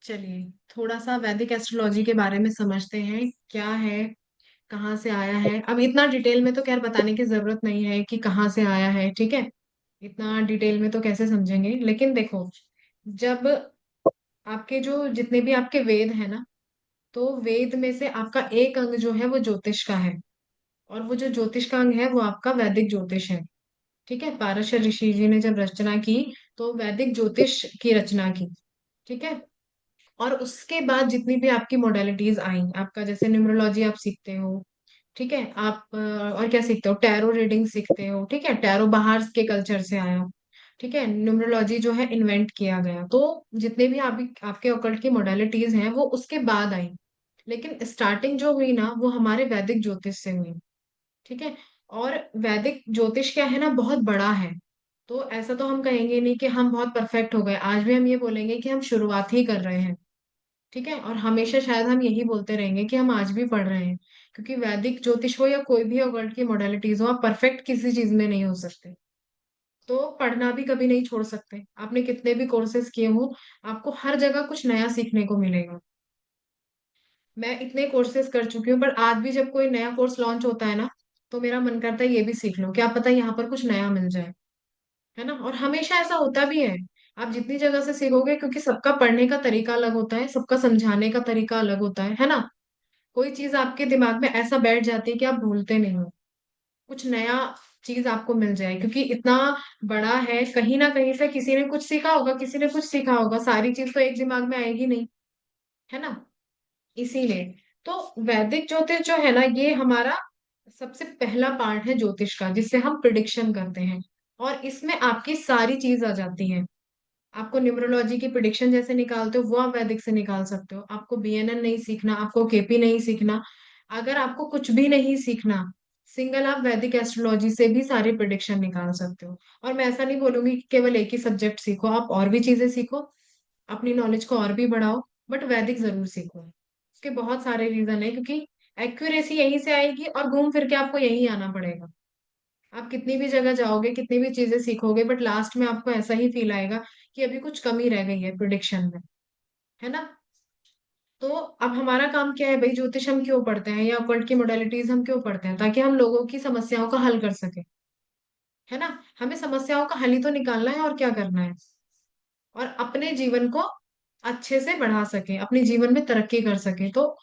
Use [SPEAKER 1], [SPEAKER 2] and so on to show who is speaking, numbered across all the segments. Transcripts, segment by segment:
[SPEAKER 1] चलिए, थोड़ा सा वैदिक एस्ट्रोलॉजी के बारे में समझते हैं। क्या है, कहाँ से आया है। अब इतना डिटेल में तो खैर बताने की जरूरत नहीं है कि कहाँ से आया है, ठीक है। इतना डिटेल में तो कैसे समझेंगे, लेकिन देखो, जब आपके जो जितने भी आपके वेद है ना, तो वेद में से आपका एक अंग जो है वो ज्योतिष का है। और वो जो ज्योतिष का अंग है वो आपका वैदिक ज्योतिष है। ठीक है, पारशर ऋषि जी ने जब रचना की तो वैदिक ज्योतिष की रचना की। ठीक है। और उसके बाद जितनी भी आपकी मोडालिटीज आई, आपका जैसे न्यूमरोलॉजी आप सीखते हो, ठीक है। आप और क्या सीखते हो, टैरो रीडिंग सीखते हो, ठीक है। टैरो बाहर के कल्चर से आया, ठीक है। न्यूमरोलॉजी जो है इन्वेंट किया गया। तो जितने भी आपके ऑकल्ट की मोडालिटीज हैं वो उसके बाद आई। लेकिन स्टार्टिंग जो हुई ना वो हमारे वैदिक ज्योतिष से हुई। ठीक है। और वैदिक ज्योतिष क्या है ना, बहुत बड़ा है। तो ऐसा तो हम कहेंगे नहीं कि हम बहुत परफेक्ट हो गए, आज भी हम ये बोलेंगे कि हम शुरुआत ही कर रहे हैं। ठीक है। और हमेशा शायद हम यही बोलते रहेंगे कि हम आज भी पढ़ रहे हैं। क्योंकि वैदिक ज्योतिष हो या कोई भी वर्ल्ड की मोडालिटीज हो, आप परफेक्ट किसी चीज में नहीं हो सकते। तो पढ़ना भी कभी नहीं छोड़ सकते, आपने कितने भी कोर्सेज किए हो, आपको हर जगह कुछ नया सीखने को मिलेगा। मैं इतने कोर्सेज कर चुकी हूँ, पर आज भी जब कोई नया कोर्स लॉन्च होता है ना, तो मेरा मन करता है ये भी सीख लो, क्या पता यहाँ पर कुछ नया मिल जाए। है ना। और हमेशा ऐसा होता भी है। आप जितनी जगह से सीखोगे, क्योंकि सबका पढ़ने का तरीका अलग होता है, सबका समझाने का तरीका अलग होता है ना। कोई चीज आपके दिमाग में ऐसा बैठ जाती है कि आप भूलते नहीं हो। कुछ नया चीज आपको मिल जाए, क्योंकि इतना बड़ा है, कहीं ना कहीं से किसी ने कुछ सीखा होगा, किसी ने कुछ सीखा होगा, सारी चीज तो एक दिमाग में आएगी नहीं। है ना। इसीलिए तो वैदिक ज्योतिष जो है ना, ये हमारा सबसे पहला पार्ट है ज्योतिष का, जिससे हम प्रिडिक्शन करते हैं। और इसमें आपकी सारी चीज आ जाती है। आपको न्यूमरोलॉजी की प्रिडिक्शन जैसे निकालते हो वो आप वैदिक से निकाल सकते हो। आपको बीएनएन नहीं सीखना, आपको केपी नहीं सीखना, अगर आपको कुछ भी नहीं सीखना, सिंगल आप वैदिक एस्ट्रोलॉजी से भी सारी प्रिडिक्शन निकाल सकते हो। और मैं ऐसा नहीं बोलूंगी कि केवल एक ही सब्जेक्ट सीखो, आप और भी चीजें सीखो, अपनी नॉलेज को और भी बढ़ाओ, बट वैदिक जरूर सीखो। उसके बहुत सारे रीजन है, क्योंकि एक्यूरेसी यहीं से आएगी और घूम फिर के आपको यहीं आना पड़ेगा। आप कितनी भी जगह जाओगे, कितनी भी चीजें सीखोगे, बट लास्ट में आपको ऐसा ही फील आएगा कि अभी कुछ कमी रह गई है प्रिडिक्शन में। है ना। तो अब हमारा काम क्या है भाई, ज्योतिष हम क्यों पढ़ते हैं या ऑकल्ट की मोडालिटीज हम क्यों पढ़ते हैं, ताकि हम लोगों की समस्याओं का हल कर सके। है ना। हमें समस्याओं का हल ही तो निकालना है, और क्या करना है। और अपने जीवन को अच्छे से बढ़ा सके, अपने जीवन में तरक्की कर सके। तो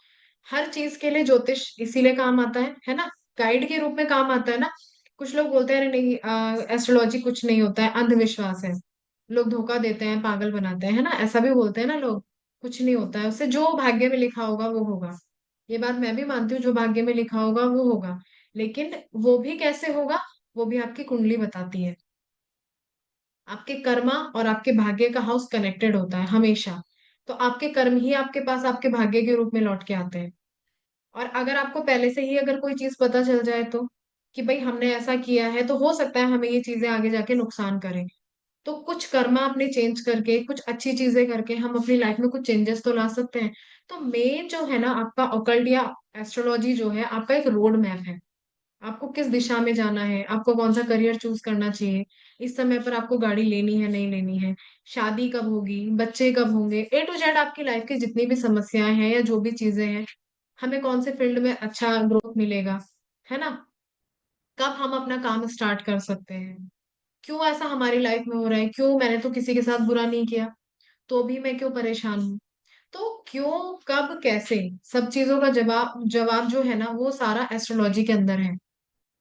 [SPEAKER 1] हर चीज के लिए ज्योतिष इसीलिए काम आता है ना। गाइड के रूप में काम आता है ना। कुछ लोग बोलते हैं अरे नहीं, एस्ट्रोलॉजी कुछ नहीं होता है, अंधविश्वास है, लोग धोखा देते हैं, पागल बनाते हैं, है ना, ऐसा भी बोलते हैं ना लोग। कुछ नहीं होता है उससे, जो भाग्य में लिखा होगा वो होगा। ये बात मैं भी मानती हूँ, जो भाग्य में लिखा होगा वो होगा। लेकिन वो भी कैसे होगा, वो भी आपकी कुंडली बताती है। आपके कर्मा और आपके भाग्य का हाउस कनेक्टेड होता है हमेशा। तो आपके कर्म ही आपके पास आपके भाग्य के रूप में लौट के आते हैं। और अगर आपको पहले से ही अगर कोई चीज पता चल जाए तो, कि भाई हमने ऐसा किया है तो हो सकता है हमें ये चीजें आगे जाके नुकसान करें, तो कुछ कर्मा अपने चेंज करके, कुछ अच्छी चीजें करके हम अपनी लाइफ में कुछ चेंजेस तो ला सकते हैं। तो मेन जो है ना, आपका ऑकल्ट या एस्ट्रोलॉजी जो है, आपका एक रोड मैप है। आपको किस दिशा में जाना है, आपको कौन सा करियर चूज करना चाहिए, इस समय पर आपको गाड़ी लेनी है नहीं लेनी है, शादी कब होगी, बच्चे कब होंगे, ए टू जेड आपकी लाइफ की जितनी भी समस्याएं हैं या जो भी चीजें हैं, हमें कौन से फील्ड में अच्छा ग्रोथ मिलेगा, है ना, कब हम अपना काम स्टार्ट कर सकते हैं, क्यों ऐसा हमारी लाइफ में हो रहा है, क्यों मैंने तो किसी के साथ बुरा नहीं किया तो भी मैं क्यों परेशान हूँ। तो क्यों, कब, कैसे, सब चीजों का जवाब जवाब जो है ना वो सारा एस्ट्रोलॉजी के अंदर है।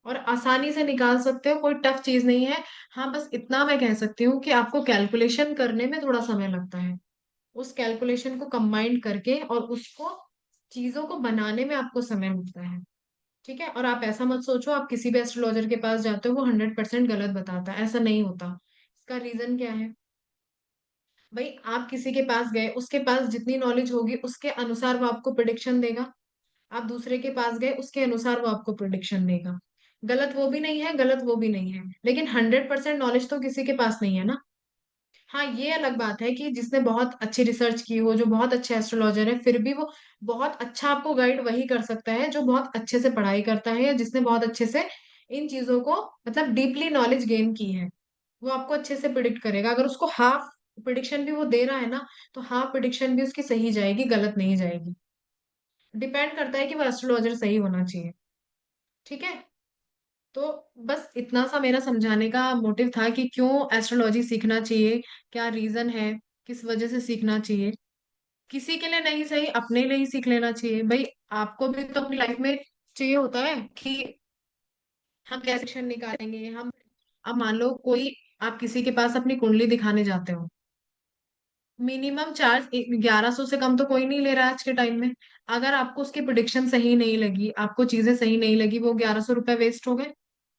[SPEAKER 1] और आसानी से निकाल सकते हो, कोई टफ चीज नहीं है। हाँ, बस इतना मैं कह सकती हूँ कि आपको कैलकुलेशन करने में थोड़ा समय लगता है। उस कैलकुलेशन को कंबाइन करके और उसको चीजों को बनाने में आपको समय लगता है। ठीक है। और आप ऐसा मत सोचो आप किसी भी एस्ट्रोलॉजर के पास जाते हो वो 100% गलत बताता है, ऐसा नहीं होता। इसका रीजन क्या है भाई, आप किसी के पास गए, उसके पास जितनी नॉलेज होगी उसके अनुसार वो आपको प्रिडिक्शन देगा। आप दूसरे के पास गए, उसके अनुसार वो आपको प्रिडिक्शन देगा। गलत वो भी नहीं है, गलत वो भी नहीं है, लेकिन 100% नॉलेज तो किसी के पास नहीं है ना। हाँ, ये अलग बात है कि जिसने बहुत अच्छी रिसर्च की हो, जो बहुत अच्छे एस्ट्रोलॉजर है, फिर भी वो बहुत अच्छा आपको गाइड वही कर सकता है जो बहुत अच्छे से पढ़ाई करता है, या जिसने बहुत अच्छे से इन चीजों को मतलब डीपली नॉलेज गेन की है। वो आपको अच्छे से प्रिडिक्ट करेगा। अगर उसको हाफ प्रिडिक्शन भी वो दे रहा है ना, तो हाँ प्रिडिक्शन भी उसकी सही जाएगी, गलत नहीं जाएगी। डिपेंड करता है कि वो एस्ट्रोलॉजर सही होना चाहिए। ठीक है। तो बस इतना सा मेरा समझाने का मोटिव था कि क्यों एस्ट्रोलॉजी सीखना चाहिए, क्या रीजन है, किस वजह से सीखना चाहिए। किसी के लिए नहीं सही, अपने लिए ही सीख लेना चाहिए भाई। आपको भी तो अपनी लाइफ में चाहिए होता है कि हम कैसे एक्शन निकालेंगे हम। अब मान लो कोई, आप किसी के पास अपनी कुंडली दिखाने जाते हो, मिनिमम चार्ज 1100 से कम तो कोई नहीं ले रहा है आज के टाइम में। अगर आपको उसकी प्रिडिक्शन सही नहीं लगी, आपको चीजें सही नहीं लगी, वो 1100 रुपए वेस्ट हो गए।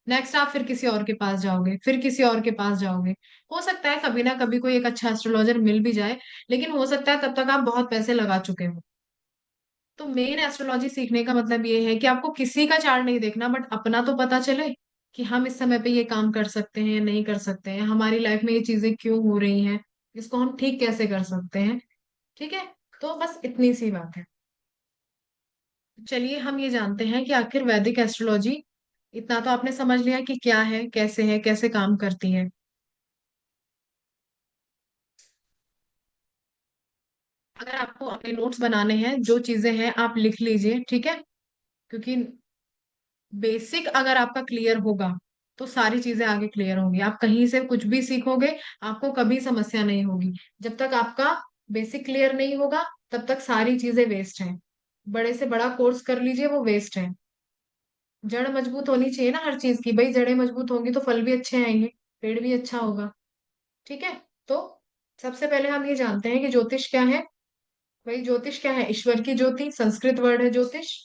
[SPEAKER 1] नेक्स्ट आप फिर किसी और के पास जाओगे, फिर किसी और के पास जाओगे। हो सकता है कभी ना कभी कोई एक अच्छा एस्ट्रोलॉजर मिल भी जाए, लेकिन हो सकता है तब तक आप बहुत पैसे लगा चुके हो। तो मेन एस्ट्रोलॉजी सीखने का मतलब ये है कि आपको किसी का चार्ट नहीं देखना, बट अपना तो पता चले कि हम इस समय पे ये काम कर सकते हैं या नहीं कर सकते हैं, हमारी लाइफ में ये चीजें क्यों हो रही हैं, इसको हम ठीक कैसे कर सकते हैं। ठीक है। तो बस इतनी सी बात है। चलिए हम ये जानते हैं कि आखिर वैदिक एस्ट्रोलॉजी, इतना तो आपने समझ लिया कि क्या है, कैसे काम करती है। अगर आपको अपने नोट्स बनाने हैं, जो चीजें हैं आप लिख लीजिए, ठीक है। क्योंकि बेसिक अगर आपका क्लियर होगा तो सारी चीजें आगे क्लियर होंगी। आप कहीं से कुछ भी सीखोगे, आपको कभी समस्या नहीं होगी। जब तक आपका बेसिक क्लियर नहीं होगा, तब तक सारी चीजें वेस्ट हैं। बड़े से बड़ा कोर्स कर लीजिए, वो वेस्ट है। जड़ मजबूत होनी चाहिए ना हर चीज की, भाई जड़ें मजबूत होंगी तो फल भी अच्छे आएंगे, पेड़ भी अच्छा होगा। ठीक है। तो सबसे पहले हम ये जानते हैं कि ज्योतिष क्या है। भाई ज्योतिष क्या है? ईश्वर की ज्योति, संस्कृत वर्ड है ज्योतिष।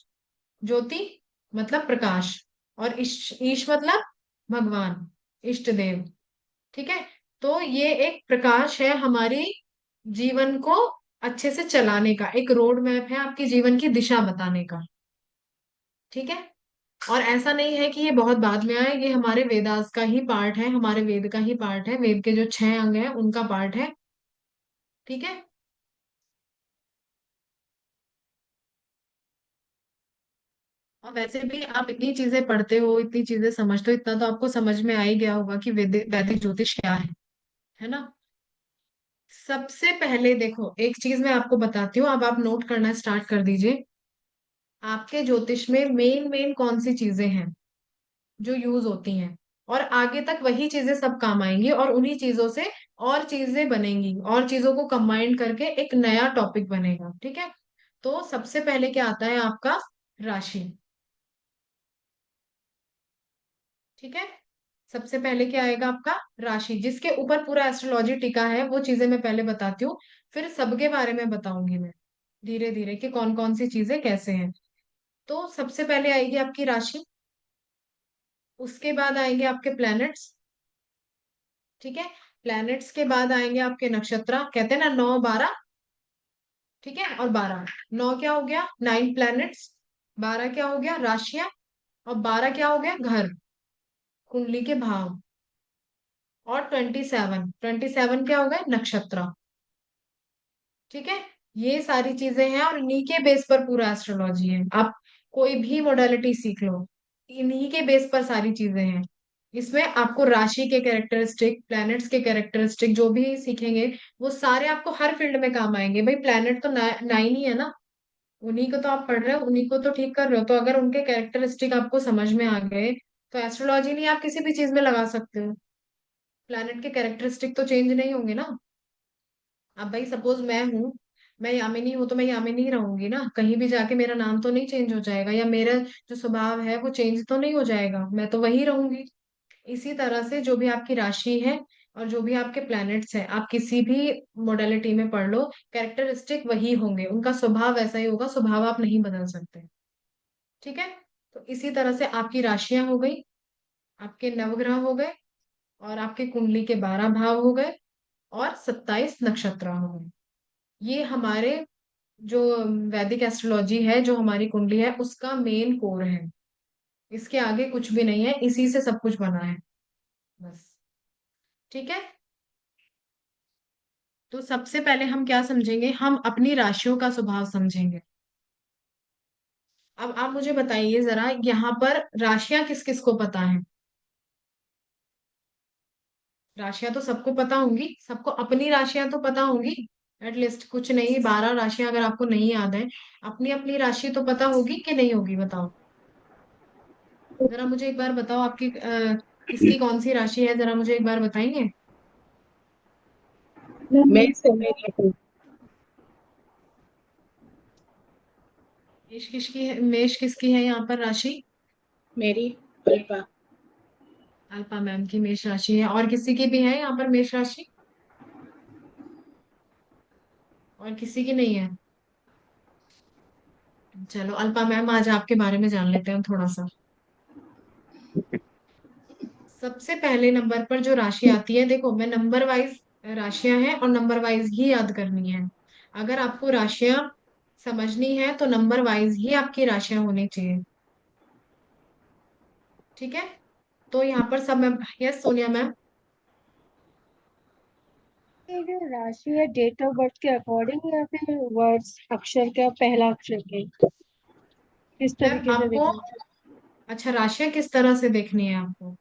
[SPEAKER 1] ज्योति मतलब प्रकाश, और ईश मतलब भगवान, इष्ट देव। ठीक है। तो ये एक प्रकाश है हमारी जीवन को अच्छे से चलाने का, एक रोड मैप है आपके जीवन की दिशा बताने का। ठीक है। और ऐसा नहीं है कि ये बहुत बाद में आए, ये हमारे वेदास का ही पार्ट है, हमारे वेद का ही पार्ट है, वेद के जो 6 अंग हैं उनका पार्ट है। ठीक है। और वैसे भी आप इतनी चीजें पढ़ते हो, इतनी चीजें समझते हो, इतना तो आपको समझ में आ ही गया होगा कि वैदिक ज्योतिष क्या है ना। सबसे पहले देखो, एक चीज मैं आपको बताती हूँ, अब आप नोट करना स्टार्ट कर दीजिए। आपके ज्योतिष में मेन मेन कौन सी चीजें हैं जो यूज होती हैं, और आगे तक वही चीजें सब काम आएंगी, और उन्हीं चीजों से और चीजें बनेंगी, और चीजों को कंबाइन करके एक नया टॉपिक बनेगा। ठीक है। तो सबसे पहले क्या आता है आपका? राशि। ठीक है। सबसे पहले क्या आएगा आपका? राशि, जिसके ऊपर पूरा एस्ट्रोलॉजी टिका है। वो चीजें मैं पहले बताती हूँ, फिर सबके बारे में बताऊंगी मैं धीरे धीरे कि कौन कौन सी चीजें कैसे हैं। तो सबसे पहले आएगी आपकी राशि, उसके बाद आएंगे आपके प्लैनेट्स। ठीक है। प्लैनेट्स के बाद आएंगे आपके नक्षत्र, कहते हैं ना 9 12। ठीक है। और 12, 9 क्या हो गया? 9 प्लैनेट्स। 12 क्या हो गया? राशियां। और 12 क्या हो गया? घर, कुंडली के भाव। और 27 क्या हो गए? नक्षत्र। ठीक है। ये सारी चीजें हैं, और इन्हीं के बेस पर पूरा एस्ट्रोलॉजी है। आप कोई भी मोडालिटी सीख लो, इन्हीं के बेस पर सारी चीजें हैं। इसमें आपको राशि के कैरेक्टरिस्टिक, प्लैनेट्स के कैरेक्टरिस्टिक जो भी सीखेंगे, वो सारे आपको हर फील्ड में काम आएंगे। भाई प्लैनेट तो 9 ही है ना, उन्हीं को तो आप पढ़ रहे हो, उन्हीं को तो ठीक कर रहे हो। तो अगर उनके कैरेक्टरिस्टिक आपको समझ में आ गए, तो एस्ट्रोलॉजी नहीं, आप किसी भी चीज में लगा सकते हो। प्लैनेट के कैरेक्टरिस्टिक तो चेंज नहीं होंगे ना। अब भाई सपोज मैं हूँ, मैं यामिनी हूँ, तो मैं यामिनी ही रहूंगी ना, कहीं भी जाके मेरा नाम तो नहीं चेंज हो जाएगा, या मेरा जो स्वभाव है वो चेंज तो नहीं हो जाएगा, मैं तो वही रहूंगी। इसी तरह से जो भी आपकी राशि है, और जो भी आपके प्लैनेट्स हैं, आप किसी भी मोडालिटी में पढ़ लो, कैरेक्टरिस्टिक वही होंगे, उनका स्वभाव ऐसा ही होगा, स्वभाव आप नहीं बदल सकते। ठीक है। तो इसी तरह से आपकी राशियां हो गई, आपके नवग्रह हो गए, और आपके कुंडली के 12 भाव हो गए, और 27 नक्षत्र हो गए। ये हमारे जो वैदिक एस्ट्रोलॉजी है, जो हमारी कुंडली है, उसका मेन कोर है। इसके आगे कुछ भी नहीं है, इसी से सब कुछ बना है बस। ठीक है। तो सबसे पहले हम क्या समझेंगे? हम अपनी राशियों का स्वभाव समझेंगे। अब आप मुझे बताइए जरा, यहाँ पर राशियां किस किस को पता है? राशियां तो सबको पता होंगी, सबको अपनी राशियां तो पता होंगी। एटलीस्ट कुछ नहीं, 12 राशियां अगर आपको नहीं याद है, अपनी अपनी राशि तो पता होगी कि नहीं होगी, बताओ। जरा मुझे एक बार बताओ, आपकी किसकी कौन सी राशि है, जरा मुझे एक बार बताएंगे।
[SPEAKER 2] मेरी
[SPEAKER 1] मेष किसकी है, मेष किसकी है यहाँ पर राशि?
[SPEAKER 2] मेरी अल्पा।
[SPEAKER 1] अल्पा मैम की मेष राशि है, और किसी की भी है यहाँ पर मेष राशि? और किसी की नहीं है? चलो अल्पा मैम, आज आपके बारे में जान लेते हैं थोड़ा सा। सबसे पहले नंबर पर जो राशि आती है, देखो मैं नंबर वाइज राशियां हैं और नंबर वाइज ही याद करनी है। अगर आपको राशियां समझनी है तो नंबर वाइज ही आपकी राशियां होनी चाहिए, ठीक है। तो यहाँ पर सब मैम, यस सोनिया मैम।
[SPEAKER 2] ये जो राशि है डेट ऑफ बर्थ के अकॉर्डिंग या फिर वर्ड्स अक्षर का पहला अक्षर के किस
[SPEAKER 1] मैम
[SPEAKER 2] तरीके से
[SPEAKER 1] आपको,
[SPEAKER 2] देखना है?
[SPEAKER 1] अच्छा राशियां किस तरह से देखनी है आपको?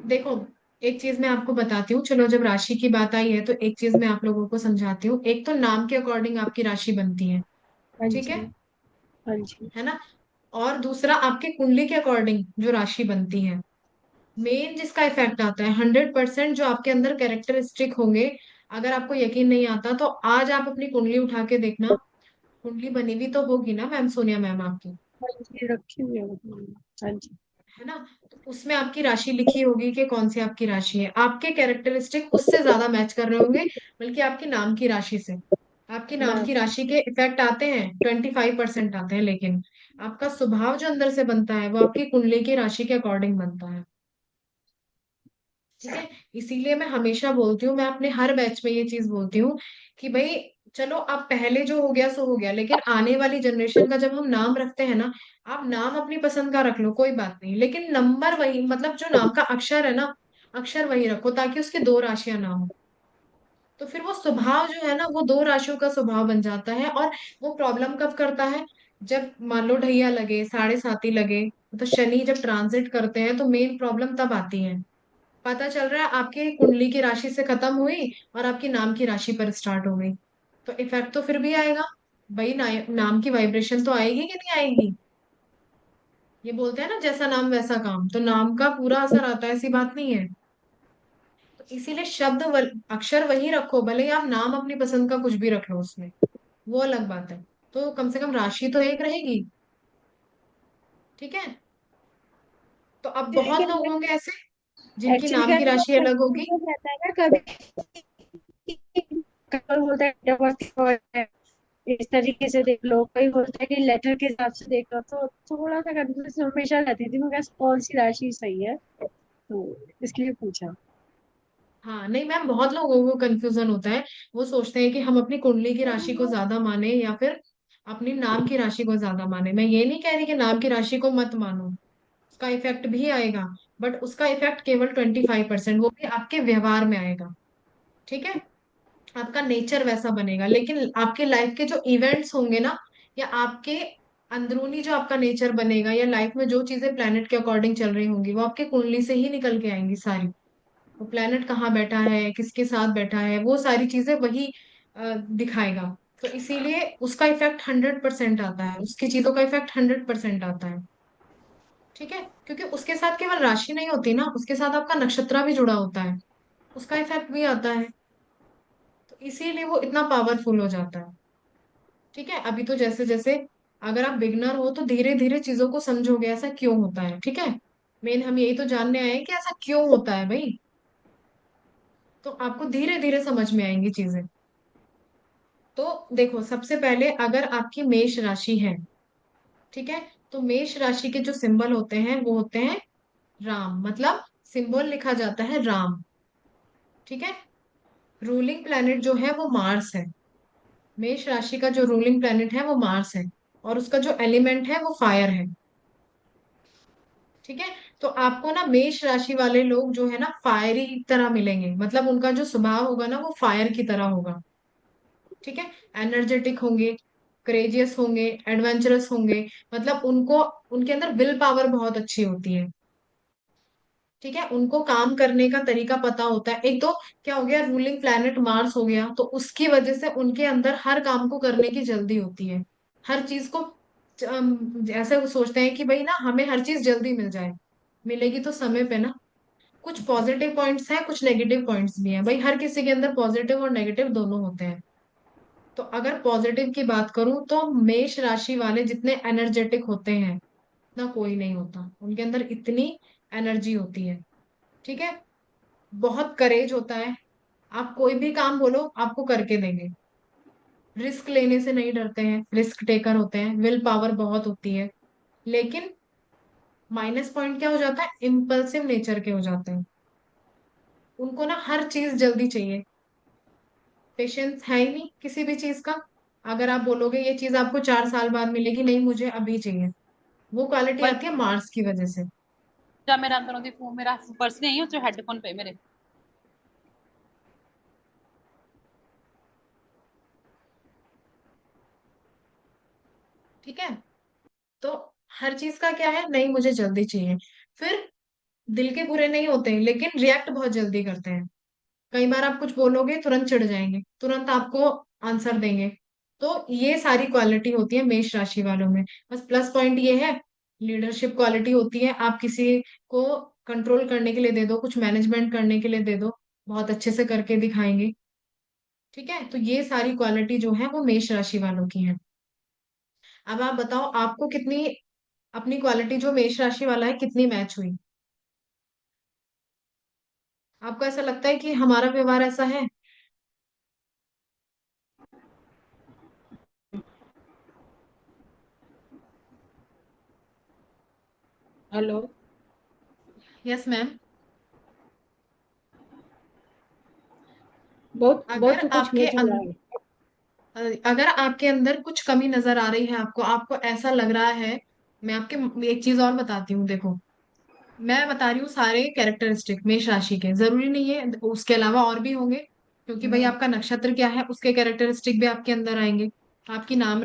[SPEAKER 1] देखो, एक चीज मैं आपको बताती हूँ, चलो जब राशि की बात आई है तो एक चीज मैं आप लोगों को समझाती हूँ। एक तो नाम के अकॉर्डिंग आपकी राशि बनती है,
[SPEAKER 2] हाँ
[SPEAKER 1] ठीक
[SPEAKER 2] जी।
[SPEAKER 1] है
[SPEAKER 2] हाँ जी।
[SPEAKER 1] है ना। और दूसरा आपके कुंडली के अकॉर्डिंग जो राशि बनती है। मेन जिसका इफेक्ट आता है 100%, जो आपके अंदर कैरेक्टरिस्टिक होंगे। अगर आपको यकीन नहीं आता तो आज आप अपनी कुंडली उठा के देखना, कुंडली बनी हुई तो होगी ना मैम, सोनिया मैम आपकी,
[SPEAKER 2] हाँ जी रखी हुई है हाँ जी।
[SPEAKER 1] है ना। तो उसमें आपकी राशि लिखी होगी कि कौन सी आपकी राशि है, आपके कैरेक्टरिस्टिक उससे ज्यादा मैच कर रहे होंगे, बल्कि आपके नाम की राशि से। आपके नाम
[SPEAKER 2] मैं
[SPEAKER 1] की राशि के इफेक्ट आते हैं 25% आते हैं, लेकिन आपका स्वभाव जो अंदर से बनता है वो आपकी कुंडली की राशि के अकॉर्डिंग बनता है, ठीक है। इसीलिए मैं हमेशा बोलती हूँ, मैं अपने हर बैच में ये चीज बोलती हूँ कि भाई चलो अब पहले जो हो गया सो हो गया, लेकिन आने वाली जनरेशन का जब हम नाम रखते हैं ना, आप नाम अपनी पसंद का रख लो कोई बात नहीं, लेकिन नंबर वही, मतलब जो नाम का अक्षर है ना, अक्षर वही रखो ताकि उसके दो राशियां ना हो। तो फिर वो स्वभाव जो है ना, वो दो राशियों का स्वभाव बन जाता है। और वो प्रॉब्लम कब करता है? जब मान लो ढैया लगे, साढ़े साती लगे, तो शनि जब ट्रांजिट करते हैं तो मेन प्रॉब्लम तब आती है। पता चल रहा है आपकी कुंडली की राशि से खत्म हुई और आपकी नाम की राशि पर स्टार्ट हो गई, तो इफेक्ट तो फिर भी आएगा। भाई नाम की वाइब्रेशन तो आएगी कि नहीं आएगी? ये बोलते हैं ना, जैसा नाम वैसा काम, तो नाम का पूरा असर आता है, ऐसी बात नहीं है। तो इसीलिए अक्षर वही रखो, भले ही आप नाम अपनी पसंद का कुछ भी रख लो उसमें, वो अलग बात है। तो कम से कम राशि तो एक रहेगी, ठीक है। तो अब बहुत
[SPEAKER 2] लेकिन
[SPEAKER 1] लोग होंगे ऐसे जिनकी
[SPEAKER 2] एक्चुअली
[SPEAKER 1] नाम
[SPEAKER 2] क्या
[SPEAKER 1] की
[SPEAKER 2] है ना
[SPEAKER 1] राशि अलग होगी।
[SPEAKER 2] कंफ्यूजन रहता है ना कभी कभी बोलता है डबल है इस तरीके से देख लो, कोई बोलता है कि लेटर के हिसाब से देख लो, तो थोड़ा सा कंफ्यूजन हमेशा रहती थी मैं कौन सी राशि सही है, तो इसलिए पूछा।
[SPEAKER 1] हाँ नहीं मैम, बहुत लोगों को कंफ्यूजन होता है। वो सोचते हैं कि हम अपनी कुंडली की राशि को ज्यादा माने या फिर अपनी नाम की राशि को ज्यादा माने। मैं ये नहीं कह रही कि नाम की राशि को मत मानो, उसका इफेक्ट भी आएगा, बट उसका इफेक्ट केवल 25%, वो भी आपके व्यवहार में आएगा, ठीक है। आपका नेचर वैसा बनेगा, लेकिन आपके लाइफ के जो इवेंट्स होंगे ना, या आपके अंदरूनी जो आपका नेचर बनेगा, या लाइफ में जो चीजें प्लेनेट के अकॉर्डिंग चल रही होंगी, वो आपके कुंडली से ही निकल के आएंगी सारी। वो प्लेनेट कहाँ बैठा है, किसके साथ बैठा है, वो सारी चीजें वही दिखाएगा। तो इसीलिए उसका इफेक्ट 100% आता है, उसकी चीजों का इफेक्ट 100% आता है, ठीक है। क्योंकि उसके साथ केवल राशि नहीं होती ना, उसके साथ आपका नक्षत्र भी जुड़ा होता है, उसका इफेक्ट भी आता है। तो इसीलिए वो इतना पावरफुल हो जाता है, ठीक है। अभी तो जैसे जैसे, अगर आप बिगनर हो तो धीरे धीरे चीजों को समझोगे ऐसा क्यों होता है, ठीक है। मेन हम यही तो जानने आए हैं कि ऐसा क्यों होता है भाई। तो आपको धीरे धीरे समझ में आएंगी चीजें। तो देखो, सबसे पहले अगर आपकी मेष राशि है, ठीक है, तो मेष राशि के जो सिंबल होते हैं वो होते हैं राम, मतलब सिंबल लिखा जाता है राम, ठीक है। रूलिंग प्लैनेट जो है वो मार्स है। मेष राशि का जो रूलिंग प्लैनेट है वो मार्स है, और उसका जो एलिमेंट है वो फायर है, ठीक है। तो आपको ना मेष राशि वाले लोग जो है ना फायरी तरह मिलेंगे, मतलब उनका जो स्वभाव होगा ना वो फायर की तरह होगा, ठीक है। एनर्जेटिक होंगे, करेजियस होंगे, एडवेंचरस होंगे, मतलब उनको, उनके अंदर विल पावर बहुत अच्छी होती है, ठीक है, उनको काम करने का तरीका पता होता है। एक तो क्या हो गया, रूलिंग प्लैनेट मार्स हो गया, तो उसकी वजह से उनके अंदर हर काम को करने की जल्दी होती है। हर चीज को ऐसे वो सोचते हैं कि भाई ना हमें हर चीज जल्दी मिल जाए, मिलेगी तो समय पे ना। कुछ पॉजिटिव पॉइंट्स हैं, कुछ नेगेटिव पॉइंट्स भी हैं भाई, हर किसी के अंदर पॉजिटिव और नेगेटिव दोनों होते हैं। तो अगर पॉजिटिव की बात करूं तो मेष राशि वाले जितने एनर्जेटिक होते हैं ना कोई नहीं होता, उनके अंदर इतनी एनर्जी होती है। ठीक है, बहुत करेज होता है, आप कोई भी काम बोलो आपको करके देंगे। रिस्क लेने से नहीं डरते हैं, रिस्क टेकर होते हैं, विल पावर बहुत होती है। लेकिन माइनस पॉइंट क्या हो जाता है, इम्पल्सिव नेचर के हो जाते हैं। उनको ना हर चीज जल्दी चाहिए, पेशेंस है ही नहीं किसी भी चीज का। अगर आप बोलोगे ये चीज आपको 4 साल बाद मिलेगी, नहीं मुझे अभी चाहिए। वो क्वालिटी
[SPEAKER 2] वही
[SPEAKER 1] आती है मार्स की वजह से।
[SPEAKER 2] जब मेरा अंदरों ਦੀ ਫੋਨ ਮੇਰਾ ਪਰਸ ਨਹੀਂ ਹੈ ਉਹ 'ਚ ਹੈੱਡਫੋਨ ਪਏ ਮੇਰੇ।
[SPEAKER 1] ठीक है, तो हर चीज का क्या है, नहीं मुझे जल्दी चाहिए। फिर दिल के बुरे नहीं होते लेकिन रिएक्ट बहुत जल्दी करते हैं। कई बार आप कुछ बोलोगे तुरंत चिढ़ जाएंगे, तुरंत आपको आंसर देंगे। तो ये सारी क्वालिटी होती है मेष राशि वालों में। बस प्लस पॉइंट ये है, लीडरशिप क्वालिटी होती है, आप किसी को कंट्रोल करने के लिए दे दो, कुछ मैनेजमेंट करने के लिए दे दो, बहुत अच्छे से करके दिखाएंगे। ठीक है, तो ये सारी क्वालिटी जो है वो मेष राशि वालों की है। अब आप बताओ आपको कितनी, अपनी क्वालिटी जो मेष राशि वाला है कितनी मैच हुई। आपको ऐसा लगता है कि हमारा व्यवहार ऐसा है?
[SPEAKER 2] हेलो।
[SPEAKER 1] Yes ma'am.
[SPEAKER 2] बहुत
[SPEAKER 1] अगर
[SPEAKER 2] बहुत तो कुछ
[SPEAKER 1] आपके
[SPEAKER 2] मैच हुआ है।
[SPEAKER 1] अगर आपके अंदर कुछ कमी नजर आ रही है, आपको आपको ऐसा लग रहा है, मैं आपके एक चीज और बताती हूँ देखो। मैं बता रही हूँ सारे कैरेक्टरिस्टिक मेष राशि के, जरूरी नहीं है उसके अलावा और भी होंगे, क्योंकि भाई
[SPEAKER 2] हम्म।
[SPEAKER 1] आपका नक्षत्र क्या है उसके कैरेक्टरिस्टिक भी आपके अंदर आएंगे। आपकी नाम,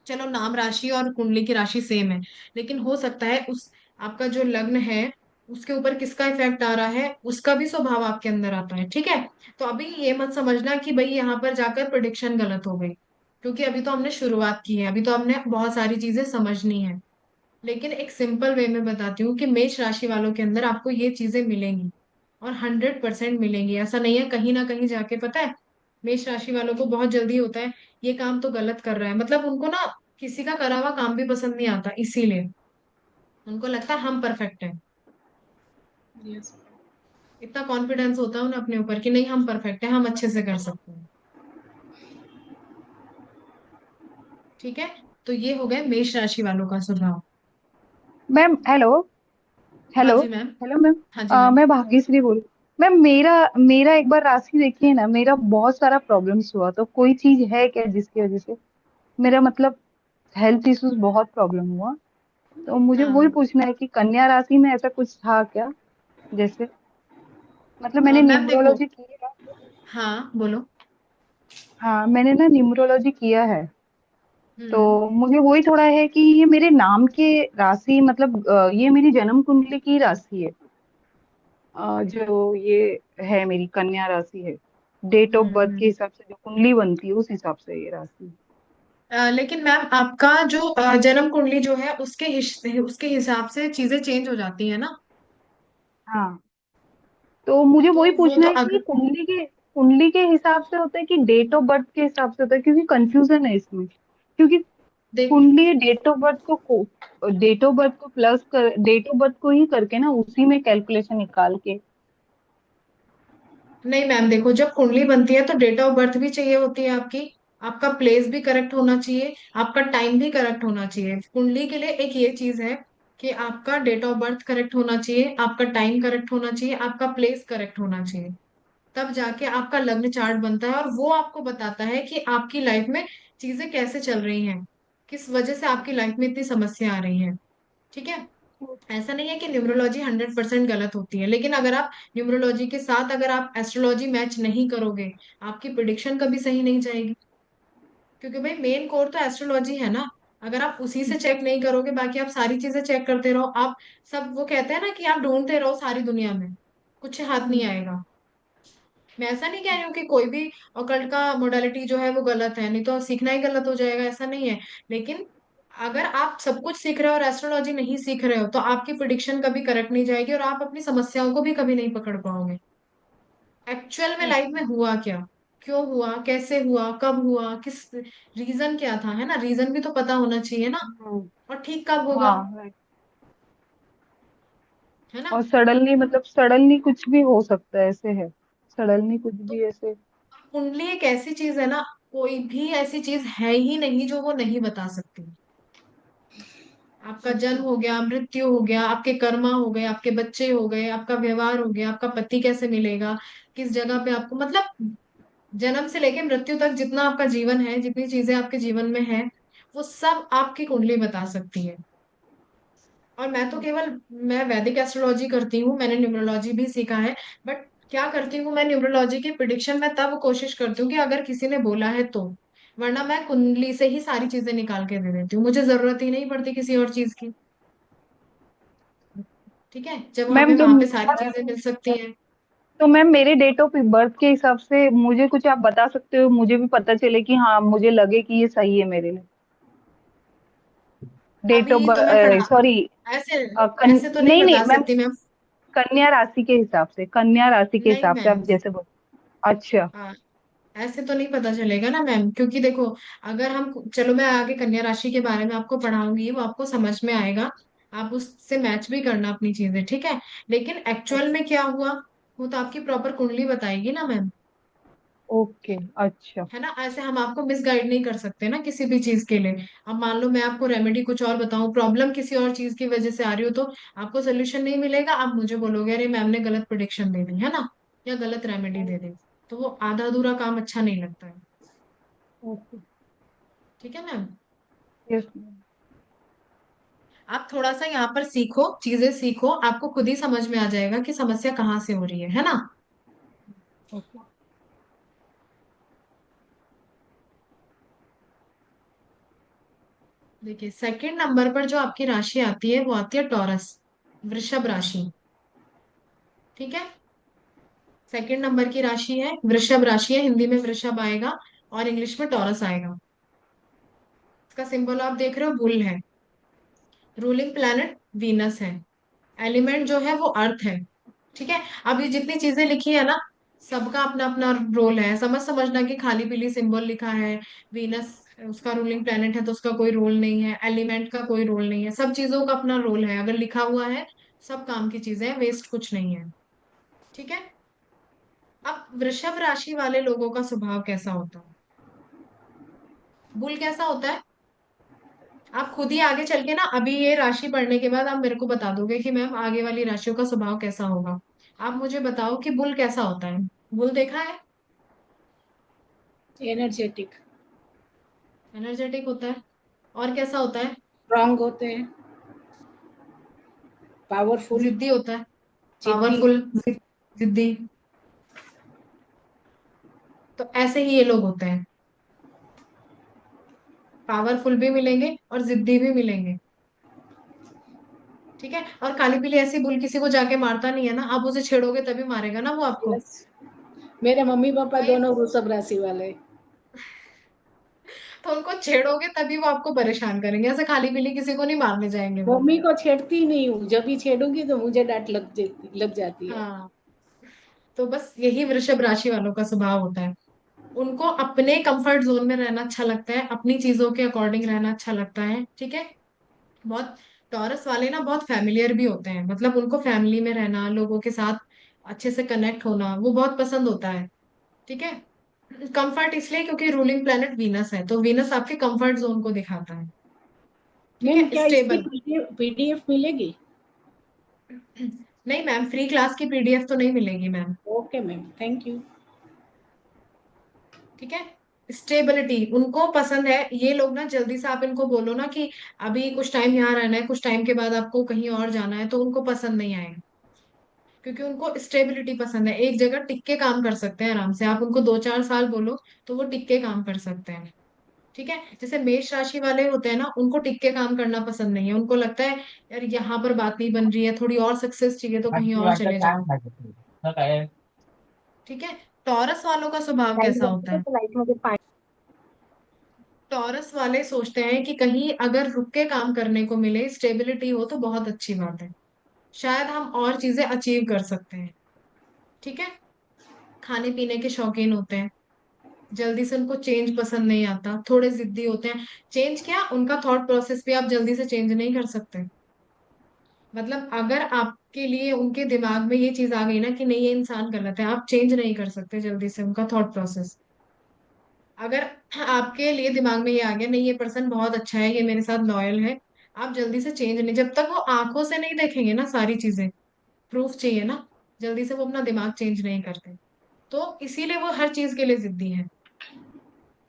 [SPEAKER 1] चलो नाम राशि और कुंडली की राशि सेम है, लेकिन हो सकता है उस आपका जो लग्न है उसके ऊपर किसका इफेक्ट आ रहा है, उसका भी स्वभाव आपके अंदर आता है। ठीक है, तो अभी ये मत समझना कि भाई यहाँ पर जाकर प्रिडिक्शन गलत हो गई, क्योंकि अभी तो हमने शुरुआत की है, अभी तो हमने बहुत सारी चीजें समझनी है। लेकिन एक सिंपल वे में बताती हूँ कि मेष राशि वालों के अंदर आपको ये चीजें मिलेंगी, और 100% मिलेंगी। ऐसा नहीं है कहीं ना कहीं जाके, पता है मेष राशि वालों को बहुत जल्दी होता है ये काम तो गलत कर रहा है, मतलब उनको ना किसी का करा हुआ काम भी पसंद नहीं आता, इसीलिए उनको लगता है हम परफेक्ट हैं।
[SPEAKER 2] यस।
[SPEAKER 1] इतना कॉन्फिडेंस होता है उन्हें अपने ऊपर कि नहीं हम परफेक्ट हैं, हम अच्छे से कर सकते हैं। ठीक है, तो ये हो गए मेष राशि वालों का स्वभाव।
[SPEAKER 2] Ma'am hello.
[SPEAKER 1] हाँ
[SPEAKER 2] हेलो।
[SPEAKER 1] जी मैम।
[SPEAKER 2] Hello ma'am.
[SPEAKER 1] हाँ जी मैम।
[SPEAKER 2] मैं भाग्यश्री बोल। मैम मेरा मेरा एक बार राशि देखिए ना, मेरा बहुत सारा प्रॉब्लम्स हुआ, तो कोई चीज है क्या जिसकी वजह से मेरा मतलब हेल्थ इश्यूज बहुत प्रॉब्लम हुआ। तो मुझे वही
[SPEAKER 1] हाँ
[SPEAKER 2] पूछना है कि कन्या राशि में ऐसा कुछ था क्या, जैसे मतलब मैंने
[SPEAKER 1] मैम देखो,
[SPEAKER 2] न्यूमरोलॉजी किया।
[SPEAKER 1] हाँ बोलो।
[SPEAKER 2] हाँ मैंने ना न्यूमरोलॉजी किया है।
[SPEAKER 1] हम्म।
[SPEAKER 2] तो मुझे वही थोड़ा है कि ये मेरे नाम के राशि मतलब ये मेरी जन्म कुंडली की राशि है। जो ये है मेरी कन्या राशि है। डेट ऑफ बर्थ के
[SPEAKER 1] हम्म।
[SPEAKER 2] हिसाब से जो कुंडली बनती है उस हिसाब से ये राशि।
[SPEAKER 1] लेकिन मैम आपका जो जन्म कुंडली जो है उसके हिसाब से चीजें चेंज हो जाती है ना।
[SPEAKER 2] हाँ। तो मुझे
[SPEAKER 1] तो
[SPEAKER 2] वही
[SPEAKER 1] वो
[SPEAKER 2] पूछना
[SPEAKER 1] तो
[SPEAKER 2] है कि
[SPEAKER 1] अगर
[SPEAKER 2] कुंडली के हिसाब से होता है कि डेट ऑफ बर्थ के हिसाब से होता है, क्योंकि कंफ्यूजन है इसमें। क्योंकि
[SPEAKER 1] देख,
[SPEAKER 2] कुंडली डेट ऑफ बर्थ को प्लस कर डेट ऑफ बर्थ को ही करके ना उसी में कैलकुलेशन निकाल के।
[SPEAKER 1] नहीं मैम देखो, जब कुंडली बनती है तो डेट ऑफ बर्थ भी चाहिए होती है आपकी, आपका प्लेस भी करेक्ट होना चाहिए, आपका टाइम भी करेक्ट होना चाहिए। कुंडली के लिए एक ये चीज है कि आपका डेट ऑफ बर्थ करेक्ट होना चाहिए, आपका टाइम करेक्ट होना चाहिए, आपका प्लेस करेक्ट होना चाहिए। तब जाके आपका लग्न चार्ट बनता है, और वो आपको बताता है कि आपकी लाइफ में चीजें कैसे चल रही हैं, किस वजह से आपकी लाइफ में इतनी समस्या आ रही है। ठीक है, ऐसा नहीं है कि न्यूमरोलॉजी 100% गलत होती है, लेकिन अगर आप न्यूमरोलॉजी के साथ अगर आप एस्ट्रोलॉजी मैच नहीं करोगे, आपकी प्रिडिक्शन कभी सही नहीं जाएगी। क्योंकि भाई मेन कोर तो एस्ट्रोलॉजी है ना। अगर आप उसी से चेक नहीं करोगे, बाकी आप सारी चीजें चेक करते रहो, आप सब, वो कहते हैं ना कि आप ढूंढते रहो सारी दुनिया में, कुछ हाथ नहीं
[SPEAKER 2] हम्म,
[SPEAKER 1] आएगा। मैं ऐसा नहीं कह रही हूँ कि कोई भी ऑकल्ट का मोडालिटी जो है वो गलत है, नहीं तो सीखना ही गलत हो जाएगा, ऐसा नहीं है। लेकिन अगर आप सब कुछ सीख रहे हो और एस्ट्रोलॉजी नहीं सीख रहे हो, तो आपकी प्रिडिक्शन कभी करेक्ट नहीं जाएगी और आप अपनी समस्याओं को भी कभी नहीं पकड़ पाओगे। एक्चुअल में लाइफ में हुआ क्या, क्यों हुआ, कैसे हुआ, कब हुआ, किस रीजन क्या था, है ना, रीजन भी तो पता होना चाहिए ना।
[SPEAKER 2] हम्म,
[SPEAKER 1] और ठीक कब होगा,
[SPEAKER 2] हाँ right।
[SPEAKER 1] है ना।
[SPEAKER 2] और सडनली मतलब सडनली कुछ भी हो सकता है, ऐसे है, सडनली कुछ
[SPEAKER 1] तो
[SPEAKER 2] भी ऐसे।
[SPEAKER 1] कुंडली एक ऐसी चीज है ना, कोई भी ऐसी चीज है ही नहीं जो वो नहीं बता सकती। आपका
[SPEAKER 2] ओके।
[SPEAKER 1] जन्म हो गया, मृत्यु हो गया, आपके कर्मा हो गए, आपके बच्चे हो गए, आपका व्यवहार हो गया, आपका पति कैसे मिलेगा, किस जगह पे आपको, मतलब जन्म से लेके मृत्यु तक जितना आपका जीवन है, जितनी चीजें आपके जीवन में है, वो सब आपकी कुंडली बता सकती है। और मैं तो केवल, मैं वैदिक एस्ट्रोलॉजी करती हूँ, मैंने न्यूमरोलॉजी भी सीखा है। बट क्या करती हूँ मैं, न्यूमरोलॉजी की प्रिडिक्शन में तब कोशिश करती हूँ कि अगर किसी ने बोला है तो, वरना मैं कुंडली से ही सारी चीजें निकाल के दे देती हूँ, मुझे जरूरत ही नहीं पड़ती किसी और चीज की। ठीक है, जब हमें
[SPEAKER 2] मैम
[SPEAKER 1] वहां पे सारी चीजें मिल सकती हैं।
[SPEAKER 2] तो मैम मेरे डेट ऑफ बर्थ के हिसाब से मुझे कुछ आप बता सकते हो, मुझे भी पता चले कि हाँ मुझे लगे कि ये सही है मेरे लिए। डेट ऑफ
[SPEAKER 1] अभी तो मैं पढ़ा,
[SPEAKER 2] सॉरी,
[SPEAKER 1] ऐसे ऐसे तो नहीं
[SPEAKER 2] नहीं नहीं
[SPEAKER 1] बता
[SPEAKER 2] मैम,
[SPEAKER 1] सकती मैम।
[SPEAKER 2] कन्या राशि के हिसाब से, कन्या राशि के
[SPEAKER 1] नहीं
[SPEAKER 2] हिसाब से आप
[SPEAKER 1] मैम,
[SPEAKER 2] जैसे बोल। अच्छा।
[SPEAKER 1] हाँ, ऐसे तो नहीं पता चलेगा ना मैम, क्योंकि देखो, अगर हम, चलो मैं आगे कन्या राशि के बारे में आपको पढ़ाऊंगी, वो आपको समझ में आएगा, आप उससे मैच भी करना अपनी चीजें, ठीक है। लेकिन एक्चुअल
[SPEAKER 2] अच्छा।
[SPEAKER 1] में क्या हुआ, वो तो आपकी प्रॉपर कुंडली बताएगी ना मैम,
[SPEAKER 2] ओके। अच्छा।
[SPEAKER 1] है ना। ऐसे हम आपको मिसगाइड नहीं कर सकते ना किसी भी चीज के लिए। अब मान लो मैं आपको रेमेडी कुछ और बताऊं, प्रॉब्लम किसी और चीज की वजह से आ रही हो, तो आपको सोल्यूशन नहीं मिलेगा, आप मुझे बोलोगे अरे मैम ने गलत प्रिडिक्शन दे दी, है ना, या गलत रेमेडी दे दी, तो वो आधा अधूरा काम अच्छा नहीं लगता है।
[SPEAKER 2] ओके।
[SPEAKER 1] ठीक है मैम।
[SPEAKER 2] यस।
[SPEAKER 1] आप थोड़ा सा यहाँ पर सीखो, चीजें सीखो, आपको खुद ही समझ में आ जाएगा कि समस्या कहाँ से हो रही है ना।
[SPEAKER 2] ओके।
[SPEAKER 1] देखिए, सेकंड नंबर पर जो आपकी राशि आती है वो आती है टॉरस, वृषभ राशि। ठीक है, सेकंड नंबर की राशि है वृषभ राशि है, हिंदी में वृषभ आएगा और इंग्लिश में टॉरस आएगा। इसका सिंबल आप देख रहे हो, बुल है। रूलिंग प्लैनेट वीनस है। एलिमेंट जो है वो अर्थ है। ठीक है। अब ये जितनी चीजें लिखी है ना, सबका अपना अपना रोल है, समझना कि खाली पीली सिंबल लिखा है, वीनस उसका रूलिंग प्लैनेट है तो उसका कोई रोल नहीं है, एलिमेंट का कोई रोल नहीं है, सब चीजों का अपना रोल है, अगर लिखा हुआ है, सब काम की चीजें हैं, वेस्ट कुछ नहीं है। ठीक है। अब वृषभ राशि वाले लोगों का स्वभाव कैसा होता है, बुल कैसा होता है, आप खुद ही आगे चल के ना, अभी ये राशि पढ़ने के बाद आप मेरे को बता दोगे कि मैम आगे वाली राशियों का स्वभाव कैसा होगा। आप मुझे बताओ कि बुल कैसा होता है। बुल देखा है,
[SPEAKER 3] एनर्जेटिक,
[SPEAKER 1] एनर्जेटिक होता है, और कैसा होता है,
[SPEAKER 3] स्ट्रांग होते हैं, पावरफुल,
[SPEAKER 1] जिद्दी होता है,
[SPEAKER 3] जिद्दी।
[SPEAKER 1] पावरफुल, जिद्दी। तो ऐसे ही ये लोग होते हैं, पावरफुल भी मिलेंगे और जिद्दी भी मिलेंगे। ठीक है। और काली पीली ऐसी बुल किसी को जाके मारता नहीं है ना, आप उसे छेड़ोगे तभी मारेगा ना वो आपको।
[SPEAKER 3] यस, मेरे मम्मी पापा
[SPEAKER 1] भाई,
[SPEAKER 3] दोनों वृषभ राशि वाले।
[SPEAKER 1] तो उनको छेड़ोगे तभी वो आपको परेशान करेंगे, ऐसे खाली पीली किसी को नहीं मारने जाएंगे वो।
[SPEAKER 3] मम्मी को छेड़ती नहीं हूँ, जब भी छेड़ूंगी तो मुझे डांट लग जाती है।
[SPEAKER 1] हाँ, तो बस यही वृषभ राशि वालों का स्वभाव होता है। उनको अपने कंफर्ट जोन में रहना अच्छा लगता है, अपनी चीजों के अकॉर्डिंग रहना अच्छा लगता है। ठीक है। बहुत, टॉरस वाले ना बहुत फैमिलियर भी होते हैं, मतलब उनको फैमिली में रहना, लोगों के साथ अच्छे से कनेक्ट होना वो बहुत पसंद होता है। ठीक है। कंफर्ट इसलिए क्योंकि रूलिंग प्लेनेट वीनस है, तो वीनस आपके कंफर्ट जोन को दिखाता है। ठीक
[SPEAKER 3] मैम
[SPEAKER 1] है,
[SPEAKER 3] क्या इसकी
[SPEAKER 1] स्टेबल।
[SPEAKER 3] पीडीएफ मिलेगी?
[SPEAKER 1] नहीं मैम, फ्री क्लास की पीडीएफ तो नहीं मिलेगी ma'am.
[SPEAKER 3] Okay ma'am, thank you.
[SPEAKER 1] ठीक है। स्टेबिलिटी उनको पसंद है, ये लोग ना जल्दी से आप इनको बोलो ना कि अभी कुछ टाइम यहाँ रहना है, कुछ टाइम के बाद आपको कहीं और जाना है, तो उनको पसंद नहीं आएगा, क्योंकि उनको स्टेबिलिटी पसंद है, एक जगह टिक के काम कर सकते हैं आराम से, आप उनको 2-4 साल बोलो तो वो टिक के काम कर सकते हैं। ठीक है, जैसे मेष राशि वाले होते हैं ना, उनको टिक के काम करना पसंद नहीं है, उनको लगता है यार यहाँ पर बात नहीं बन रही है, थोड़ी और सक्सेस चाहिए तो कहीं और चले जाओ। ठीक है। टॉरस वालों का स्वभाव कैसा होता है?
[SPEAKER 2] लाइफ में कुछ पानी।
[SPEAKER 1] टॉरस वाले सोचते हैं कि कहीं अगर रुक के काम करने को मिले, स्टेबिलिटी हो तो बहुत अच्छी बात है, शायद हम और चीजें अचीव कर सकते हैं। ठीक है। खाने पीने के शौकीन होते हैं, जल्दी से उनको चेंज पसंद नहीं आता, थोड़े जिद्दी होते हैं। चेंज क्या, उनका थॉट प्रोसेस भी आप जल्दी से चेंज नहीं कर सकते। मतलब अगर आपके लिए उनके दिमाग में ये चीज आ गई ना कि नहीं ये इंसान गलत है, आप चेंज नहीं कर सकते जल्दी से उनका थॉट प्रोसेस। अगर आपके लिए दिमाग में ये आ गया नहीं ये पर्सन बहुत अच्छा है, ये मेरे साथ लॉयल है, आप जल्दी से चेंज नहीं, जब तक वो आंखों से नहीं देखेंगे ना सारी चीजें, प्रूफ चाहिए ना, जल्दी से वो अपना दिमाग चेंज नहीं करते। तो इसीलिए वो हर चीज के लिए जिद्दी है।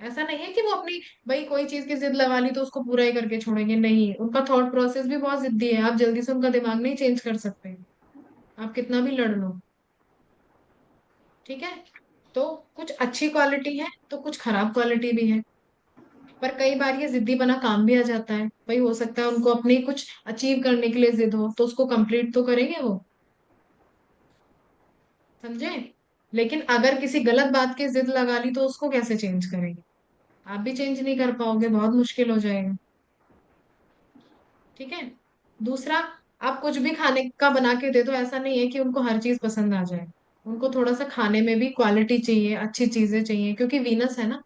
[SPEAKER 1] ऐसा नहीं है कि वो अपनी, भाई कोई चीज की जिद लगा ली तो उसको पूरा ही करके छोड़ेंगे, नहीं, उनका थॉट प्रोसेस भी बहुत जिद्दी है, आप जल्दी से उनका दिमाग नहीं चेंज कर सकते, आप कितना भी लड़ लो। ठीक है। तो कुछ अच्छी क्वालिटी है तो कुछ खराब क्वालिटी भी है, पर कई बार ये जिद्दी बना काम भी आ जाता है, भाई हो सकता है उनको अपनी कुछ अचीव करने के लिए जिद हो तो उसको कंप्लीट तो करेंगे वो। समझे? लेकिन अगर किसी गलत बात की जिद लगा ली तो उसको कैसे चेंज करेंगे? आप भी चेंज नहीं कर पाओगे, बहुत मुश्किल हो जाएगा। ठीक है। दूसरा, आप कुछ भी खाने का बना के दे दो, ऐसा नहीं है कि उनको हर चीज पसंद आ जाए, उनको थोड़ा सा खाने में भी क्वालिटी चाहिए, अच्छी चीजें चाहिए, क्योंकि वीनस है ना,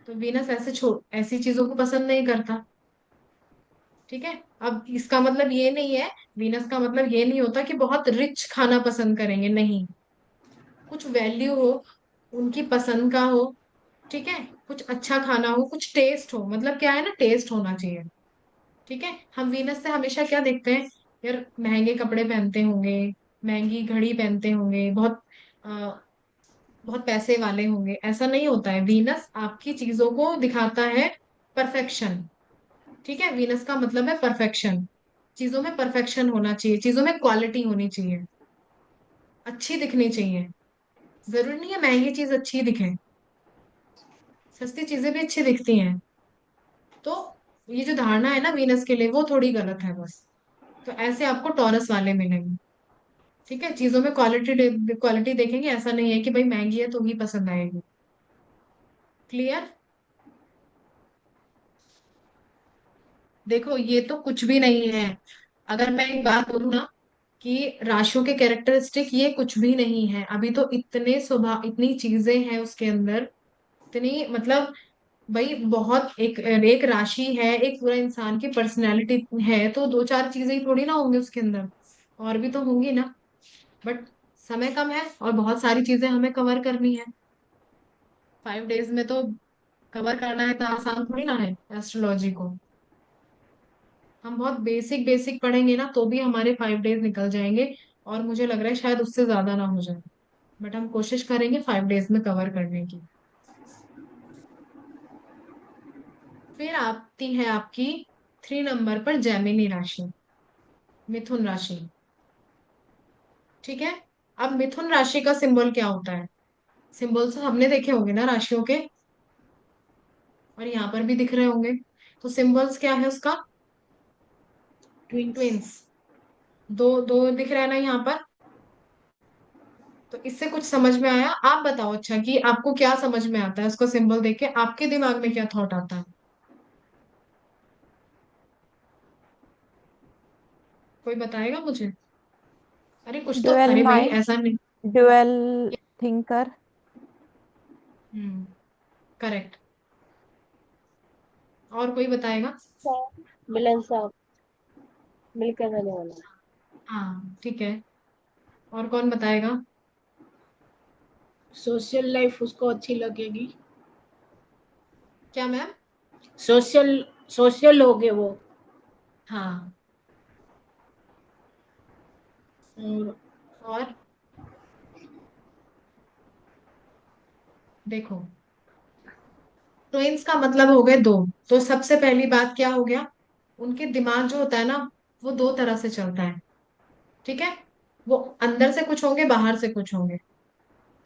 [SPEAKER 1] तो वीनस ऐसे छोड़ ऐसी चीजों को पसंद नहीं करता। ठीक है। अब इसका मतलब ये नहीं है, वीनस का मतलब ये नहीं होता कि बहुत रिच खाना पसंद करेंगे, नहीं, कुछ वैल्यू हो, उनकी पसंद का हो। ठीक है। कुछ अच्छा खाना हो, कुछ टेस्ट हो, मतलब क्या है ना, टेस्ट होना चाहिए। ठीक है। हम वीनस से हमेशा क्या देखते हैं, यार महंगे कपड़े पहनते होंगे, महंगी घड़ी पहनते होंगे, बहुत बहुत पैसे वाले होंगे, ऐसा नहीं होता है। वीनस आपकी चीजों को दिखाता है परफेक्शन। ठीक है। वीनस का मतलब है परफेक्शन, चीजों में परफेक्शन होना चाहिए, चीजों में क्वालिटी होनी चाहिए, अच्छी दिखनी चाहिए। जरूरी नहीं है महंगी चीज अच्छी दिखे, सस्ती चीजें भी अच्छी दिखती हैं। तो ये जो धारणा है ना वीनस के लिए, वो थोड़ी गलत है बस। तो ऐसे आपको टॉरस वाले मिलेंगे। ठीक है। चीजों में क्वालिटी क्वालिटी देखेंगे, ऐसा नहीं है कि भाई महंगी है तो ही पसंद आएगी। क्लियर? देखो ये तो कुछ भी नहीं है, अगर मैं एक बात बोलूँ ना, कि राशियों के कैरेक्टरिस्टिक ये कुछ भी नहीं है, अभी तो इतने स्वभाव, इतनी चीजें हैं उसके अंदर, इतनी मतलब, भाई बहुत एक एक राशि है, एक पूरा इंसान की पर्सनैलिटी है, तो दो चार चीजें ही थोड़ी ना होंगी उसके अंदर, और भी तो होंगी ना। बट समय कम है और बहुत सारी चीजें हमें कवर करनी है, 5 डेज में तो कवर करना है तो आसान थोड़ी ना है एस्ट्रोलॉजी को। हम बहुत बेसिक बेसिक पढ़ेंगे ना तो भी हमारे 5 डेज निकल जाएंगे, और मुझे लग रहा है शायद उससे ज्यादा ना हो जाए, बट हम कोशिश करेंगे 5 डेज में कवर करने की। फिर आती है आपकी 3 नंबर पर जैमिनी राशि, मिथुन राशि। ठीक है। अब मिथुन राशि का सिंबल क्या होता है? सिंबल्स हमने देखे होंगे ना राशियों के, और यहाँ पर भी दिख रहे होंगे। तो सिंबल्स क्या है उसका?
[SPEAKER 3] ट्विंस।
[SPEAKER 1] ट्विंस। दो दो दिख रहा है ना यहाँ पर। तो इससे कुछ समझ में आया? आप बताओ अच्छा कि आपको क्या समझ में आता है उसको सिंबल देख के, आपके दिमाग में क्या थॉट आता है? कोई बताएगा मुझे? अरे कुछ तो,
[SPEAKER 2] ड्यूअल
[SPEAKER 1] अरे भाई
[SPEAKER 2] माइंड,
[SPEAKER 1] ऐसा नहीं।
[SPEAKER 2] Dual thinker.
[SPEAKER 1] हम्म। करेक्ट। और कोई बताएगा?
[SPEAKER 2] मिलन साहब, मिलकर रहने वाला।
[SPEAKER 1] हाँ ठीक है। और कौन बताएगा?
[SPEAKER 3] सोशल लाइफ उसको अच्छी लगेगी।
[SPEAKER 1] क्या मैम?
[SPEAKER 3] सोशल सोशल हो गए वो।
[SPEAKER 1] हाँ।
[SPEAKER 3] और
[SPEAKER 1] और देखो, ट्विंस का मतलब हो गए दो, तो सबसे पहली बात क्या हो गया, उनके दिमाग जो होता है ना, वो दो तरह से चलता है। ठीक है। वो अंदर से कुछ होंगे, बाहर से कुछ होंगे।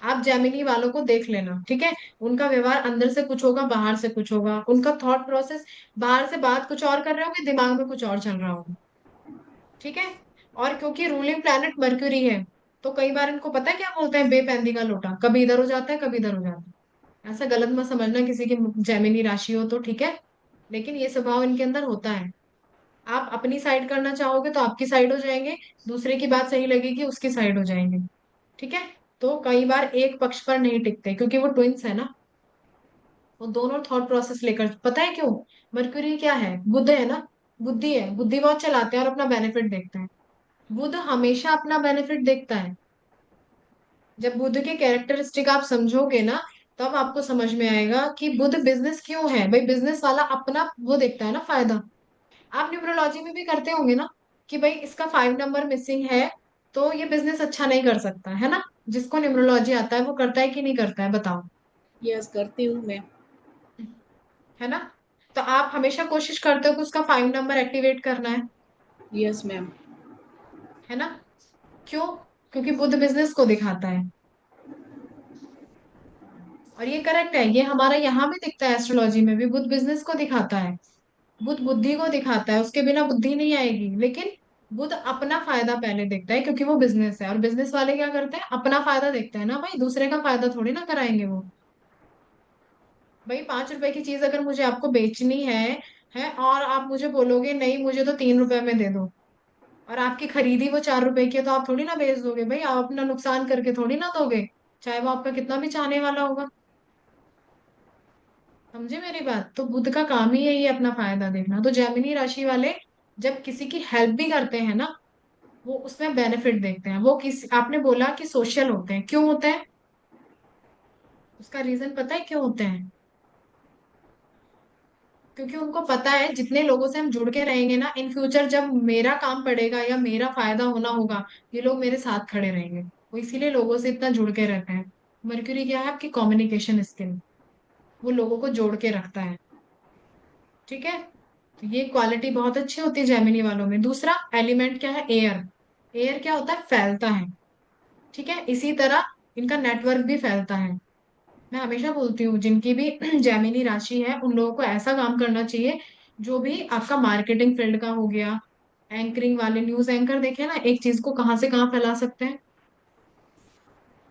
[SPEAKER 1] आप जेमिनी वालों को देख लेना, ठीक है। उनका व्यवहार अंदर से कुछ होगा, बाहर से कुछ होगा, उनका थॉट प्रोसेस बाहर से बात कुछ और कर रहे होंगे, दिमाग में कुछ और चल रहा होगा, ठीक है। और क्योंकि रूलिंग प्लैनेट मर्क्यूरी है, तो कई बार इनको पता है क्या बोलते हैं, बेपैंदी का लोटा, कभी इधर हो जाता है कभी इधर हो जाता है। ऐसा गलत मत समझना किसी की जेमिनी राशि हो तो, ठीक है। लेकिन ये स्वभाव इनके अंदर होता है। आप अपनी साइड करना चाहोगे तो आपकी साइड हो जाएंगे, दूसरे की बात सही लगेगी उसकी साइड हो जाएंगे, ठीक है। तो कई बार एक पक्ष पर नहीं टिकते, क्योंकि वो ट्विंस है ना। वो दोनों थॉट प्रोसेस लेकर, पता है क्यों? मरक्यूरी क्या है? बुध है ना। बुद्धि है, बुद्धि बहुत चलाते हैं और अपना बेनिफिट देखते हैं। बुध हमेशा अपना बेनिफिट देखता है। जब बुध के कैरेक्टरिस्टिक आप समझोगे ना, तब आपको समझ में आएगा कि बुध बिजनेस क्यों है। भाई बिजनेस वाला अपना वो देखता है ना, फायदा। आप न्यूमरोलॉजी में भी करते होंगे ना, कि भाई इसका 5 नंबर मिसिंग है, तो ये बिजनेस अच्छा नहीं कर सकता है ना। जिसको न्यूमरोलॉजी आता है वो करता है कि नहीं करता है, बताओ।
[SPEAKER 3] यस, करती हूँ मैं।
[SPEAKER 1] है ना। तो आप हमेशा कोशिश करते हो कि उसका 5 नंबर एक्टिवेट करना
[SPEAKER 3] यस मैम।
[SPEAKER 1] है ना। क्यों? क्योंकि बुध बिजनेस को दिखाता है। और ये करेक्ट है, ये हमारा यहाँ भी दिखता है, एस्ट्रोलॉजी में भी बुध बिजनेस को दिखाता है। बुध बुद्धि को दिखाता है, उसके बिना बुद्धि नहीं आएगी। लेकिन बुध अपना फायदा पहले देखता है, क्योंकि वो बिजनेस है, और बिजनेस वाले क्या करते हैं, अपना फायदा देखते हैं ना भाई, दूसरे का फायदा थोड़ी ना कराएंगे वो। भाई 5 रुपए की चीज अगर मुझे आपको बेचनी है और आप मुझे बोलोगे नहीं मुझे तो 3 रुपए में दे दो, और आपकी खरीदी वो 4 रुपए की है, तो आप थोड़ी ना बेच दोगे भाई, आप अपना नुकसान करके थोड़ी ना दोगे, चाहे वो आपका कितना भी चाहने वाला होगा। समझे मेरी बात? तो बुध का काम ही है ये, अपना फायदा देखना। तो जेमिनी राशि वाले जब किसी की हेल्प भी करते हैं ना, वो उसमें बेनिफिट देखते हैं। वो किस आपने बोला कि सोशल होते हैं, क्यों होते हैं? उसका रीजन पता है क्यों होते हैं? क्योंकि उनको पता है जितने लोगों से हम जुड़ के रहेंगे ना, इन फ्यूचर जब मेरा काम पड़ेगा या मेरा फायदा होना होगा, ये लोग मेरे साथ खड़े रहेंगे। वो इसीलिए लोगों से इतना जुड़ के रहते हैं। मर्क्यूरी क्या है? आपकी कम्युनिकेशन स्किल। वो लोगों को जोड़ के रखता है, ठीक है। तो ये क्वालिटी बहुत अच्छी होती है जेमिनी वालों में। दूसरा एलिमेंट क्या है? एयर। एयर क्या होता है? फैलता है, ठीक है। इसी तरह इनका नेटवर्क भी फैलता है। मैं हमेशा बोलती हूँ जिनकी भी जेमिनी राशि है, उन लोगों को ऐसा काम करना चाहिए, जो भी आपका मार्केटिंग फील्ड का हो गया, एंकरिंग वाले, न्यूज एंकर देखे ना, एक चीज को कहाँ से कहाँ फैला सकते हैं।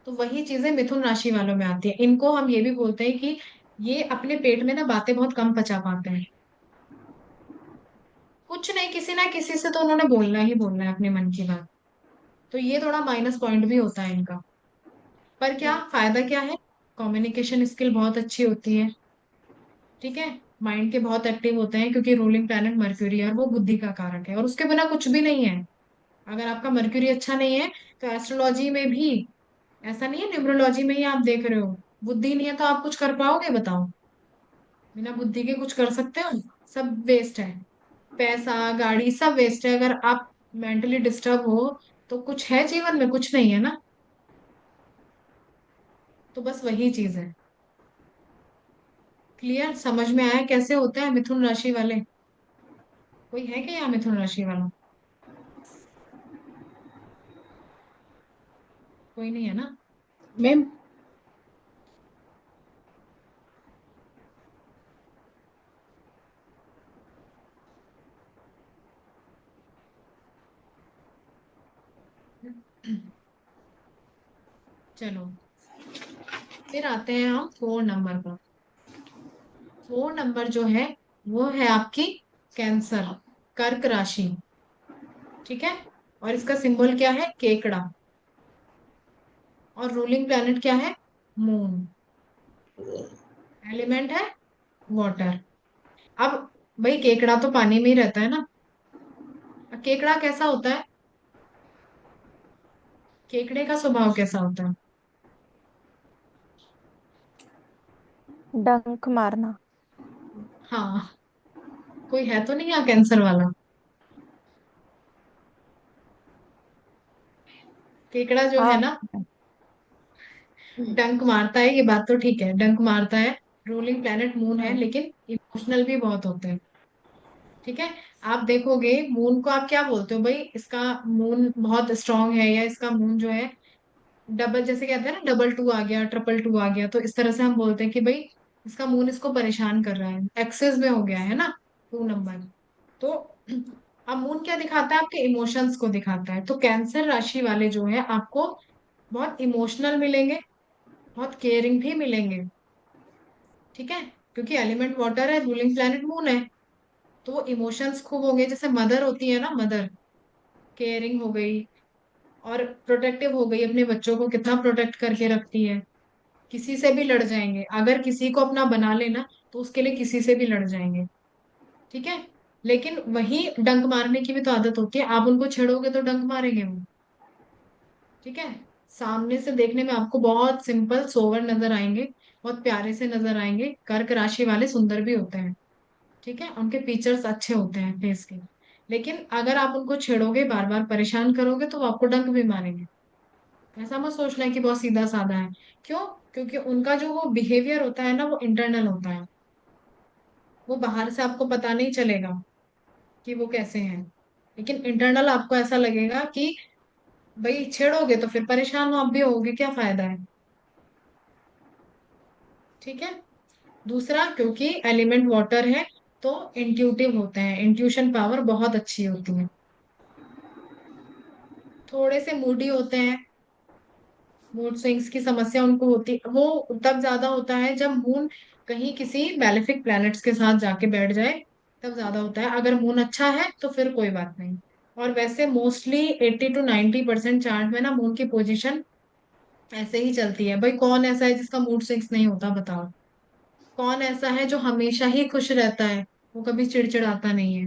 [SPEAKER 1] तो वही चीजें मिथुन राशि वालों में आती है। इनको हम ये भी बोलते हैं कि ये अपने पेट में ना बातें बहुत कम पचा पाते हैं। कुछ नहीं, किसी ना किसी से तो उन्होंने बोलना ही बोलना है अपने मन की बात। तो ये थोड़ा माइनस पॉइंट भी होता है इनका। पर क्या फायदा क्या है? कम्युनिकेशन स्किल बहुत अच्छी होती है, ठीक है। माइंड के बहुत एक्टिव होते हैं, क्योंकि रूलिंग प्लैनेट मर्क्यूरी है और वो बुद्धि का कारक है, और उसके बिना कुछ भी नहीं है। अगर आपका मर्क्यूरी अच्छा नहीं है, तो एस्ट्रोलॉजी में भी ऐसा नहीं है, न्यूमरोलॉजी में ही आप देख रहे हो, बुद्धि नहीं है तो आप कुछ कर पाओगे, बताओ? बिना बुद्धि के कुछ कर सकते हो? सब वेस्ट है। पैसा, गाड़ी, सब वेस्ट है अगर आप मेंटली डिस्टर्ब हो। तो कुछ है जीवन में? कुछ नहीं है ना। तो बस वही चीज है। क्लियर? समझ में आया कैसे होता है मिथुन राशि वाले? कोई है क्या यहाँ मिथुन राशि वाला? कोई नहीं है ना।
[SPEAKER 3] मैम,
[SPEAKER 1] चलो, फिर आते हैं हम 4 नंबर पर। 4 नंबर जो है, वो है आपकी कैंसर, कर्क राशि, ठीक है। और इसका सिंबल क्या है? केकड़ा। और रूलिंग प्लैनेट क्या है? मून। एलिमेंट है वाटर। अब भाई केकड़ा तो पानी में ही रहता है ना। अब केकड़ा कैसा होता है? केकड़े का स्वभाव कैसा होता है?
[SPEAKER 4] डंक मारना।
[SPEAKER 1] हाँ। कोई है तो नहीं यहाँ कैंसर वाला? केकड़ा जो है
[SPEAKER 4] हाँ।
[SPEAKER 1] ना, डंक मारता है, ये बात तो ठीक है, डंक मारता है। रूलिंग प्लैनेट मून है,
[SPEAKER 4] हम्म।
[SPEAKER 1] लेकिन इमोशनल भी बहुत होते हैं, ठीक है। आप देखोगे मून को, आप क्या बोलते हो भाई, इसका मून बहुत स्ट्रांग है, या इसका मून जो है डबल, जैसे कहते हैं ना डबल टू आ गया, ट्रिपल टू आ गया, तो इस तरह से हम बोलते हैं कि भाई इसका मून इसको परेशान कर रहा है, एक्सेस में हो गया है ना 2 नंबर। तो अब मून क्या दिखाता है, आपके इमोशंस को दिखाता है। तो कैंसर राशि वाले जो है आपको बहुत इमोशनल मिलेंगे, बहुत केयरिंग भी मिलेंगे, ठीक है, क्योंकि एलिमेंट वाटर है, रूलिंग प्लैनेट मून है। तो वो इमोशंस खूब होंगे, जैसे मदर होती है ना, मदर केयरिंग हो गई और प्रोटेक्टिव हो गई, अपने बच्चों को कितना प्रोटेक्ट करके रखती है। किसी से भी लड़ जाएंगे, अगर किसी को अपना बना लेना तो उसके लिए किसी से भी लड़ जाएंगे, ठीक है। लेकिन वही डंक मारने की भी तो आदत होती है, आप उनको छेड़ोगे तो डंक मारेंगे वो, ठीक है। सामने से देखने में आपको बहुत सिंपल सोवर नजर आएंगे, बहुत प्यारे से नजर आएंगे, कर्क राशि वाले सुंदर भी होते हैं, ठीक है, उनके फीचर्स अच्छे होते हैं फेस के। लेकिन अगर आप उनको छेड़ोगे, बार बार परेशान करोगे, तो वो आपको डंक भी मारेंगे। ऐसा मत सोचना है कि बहुत सीधा साधा है। क्यों? क्योंकि उनका जो वो बिहेवियर होता है ना, वो इंटरनल होता है, वो बाहर से आपको पता नहीं चलेगा कि वो कैसे हैं। लेकिन इंटरनल आपको ऐसा लगेगा कि भाई छेड़ोगे तो फिर परेशान हो आप भी होगे, क्या फायदा है, ठीक है। दूसरा, क्योंकि एलिमेंट वाटर है तो इंट्यूटिव होते हैं, इंट्यूशन पावर बहुत अच्छी होती है। थोड़े से मूडी होते हैं, मूड स्विंग्स की समस्या उनको होती, वो तब ज्यादा होता है जब मून कहीं किसी मैलेफिक प्लैनेट्स के साथ जाके बैठ जाए, तब ज्यादा होता है। अगर मून अच्छा है तो फिर कोई बात नहीं। और वैसे मोस्टली 80 to 90% चार्ट में ना मून की पोजीशन ऐसे ही चलती है। भाई कौन ऐसा है जिसका मूड स्विंग्स नहीं होता, बताओ। कौन ऐसा है जो हमेशा ही खुश रहता है, वो कभी चिड़चिड़ाता नहीं है,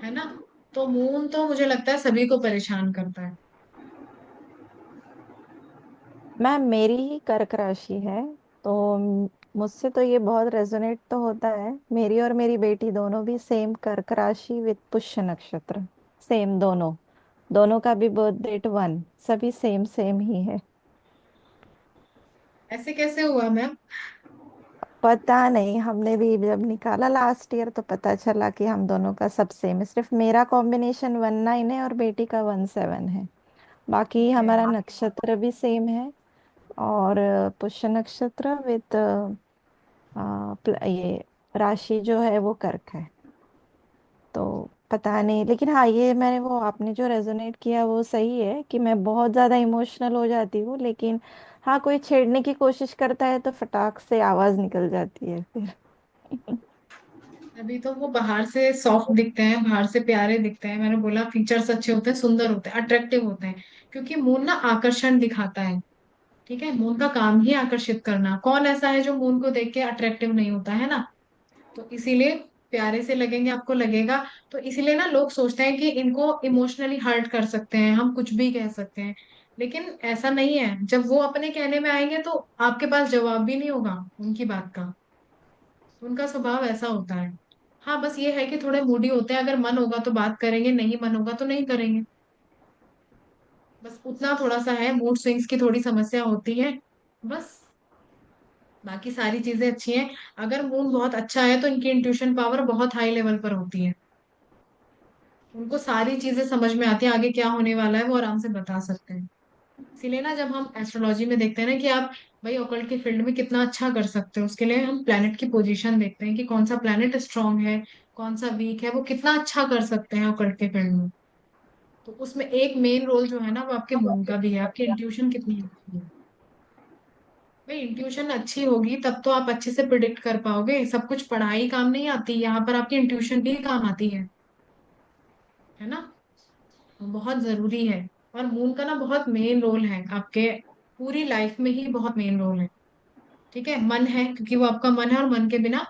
[SPEAKER 1] है ना। तो मून तो मुझे लगता है सभी को परेशान करता है।
[SPEAKER 4] मैम मेरी ही कर्क राशि है, तो मुझसे तो ये बहुत रेजोनेट तो होता है। मेरी और मेरी बेटी दोनों भी सेम कर्क राशि विद पुष्य नक्षत्र, सेम दोनों। दोनों का भी बर्थ डेट 1, सभी सेम सेम ही है।
[SPEAKER 1] ऐसे कैसे हुआ मैम?
[SPEAKER 4] पता नहीं, हमने भी जब निकाला लास्ट ईयर तो पता चला कि हम दोनों का सब सेम है। सिर्फ मेरा कॉम्बिनेशन 19 है और बेटी का 17 है। बाकी
[SPEAKER 1] ओके।
[SPEAKER 4] हमारा नक्षत्र भी सेम है। और पुष्य नक्षत्र विद ये राशि जो है वो कर्क है। तो पता नहीं, लेकिन हाँ ये मैंने वो आपने जो रेजोनेट किया वो सही है कि मैं बहुत ज्यादा इमोशनल हो जाती हूँ, लेकिन हाँ कोई छेड़ने की कोशिश करता है तो फटाक से आवाज निकल जाती है फिर।
[SPEAKER 1] अभी तो वो बाहर से सॉफ्ट दिखते हैं, बाहर से प्यारे दिखते हैं, मैंने बोला फीचर्स अच्छे होते हैं, सुंदर होते हैं, अट्रैक्टिव होते हैं। क्योंकि मून ना आकर्षण दिखाता है, ठीक है, मून का काम ही आकर्षित करना। कौन ऐसा है जो मून को देख के अट्रैक्टिव नहीं होता, है ना। तो इसीलिए प्यारे से लगेंगे, आपको लगेगा। तो इसीलिए ना लोग सोचते हैं कि इनको इमोशनली हर्ट कर सकते हैं, हम कुछ भी कह सकते हैं। लेकिन ऐसा नहीं है, जब वो अपने कहने में आएंगे तो आपके पास जवाब भी नहीं होगा उनकी बात का। उनका स्वभाव ऐसा होता है। हाँ बस ये है कि थोड़े मूडी होते हैं, अगर मन होगा तो बात करेंगे, नहीं मन होगा तो नहीं करेंगे। बस उतना थोड़ा सा है, मूड स्विंग्स की थोड़ी समस्या होती है बस। बाकी सारी चीजें अच्छी हैं। अगर मूड बहुत अच्छा है तो इनकी इंट्यूशन पावर बहुत हाई लेवल पर होती है। उनको सारी चीजें समझ में आती है, आगे क्या होने वाला है वो आराम से बता सकते हैं। इसीलिए ना जब हम एस्ट्रोलॉजी में देखते हैं ना कि आप भाई ऑकल्ट की फील्ड में कितना अच्छा कर सकते हो, उसके लिए हम प्लेनेट की पोजीशन देखते हैं कि कौन सा प्लेनेट स्ट्रांग है, कौन सा वीक है, वो कितना अच्छा कर सकते हैं ऑकल्ट के फील्ड में। तो उसमें एक मेन रोल जो है ना वो आपके मून का भी है, आपकी इंट्यूशन कितनी अच्छी है। भाई इंट्यूशन अच्छी होगी तब तो आप अच्छे से प्रिडिक्ट कर पाओगे। सब कुछ पढ़ाई काम नहीं आती, यहाँ पर आपकी इंट्यूशन भी काम आती है ना। बहुत जरूरी है। और मून का ना बहुत मेन रोल है आपके पूरी लाइफ में ही, बहुत मेन रोल है, ठीक है। मन है क्योंकि वो आपका मन है, और मन के बिना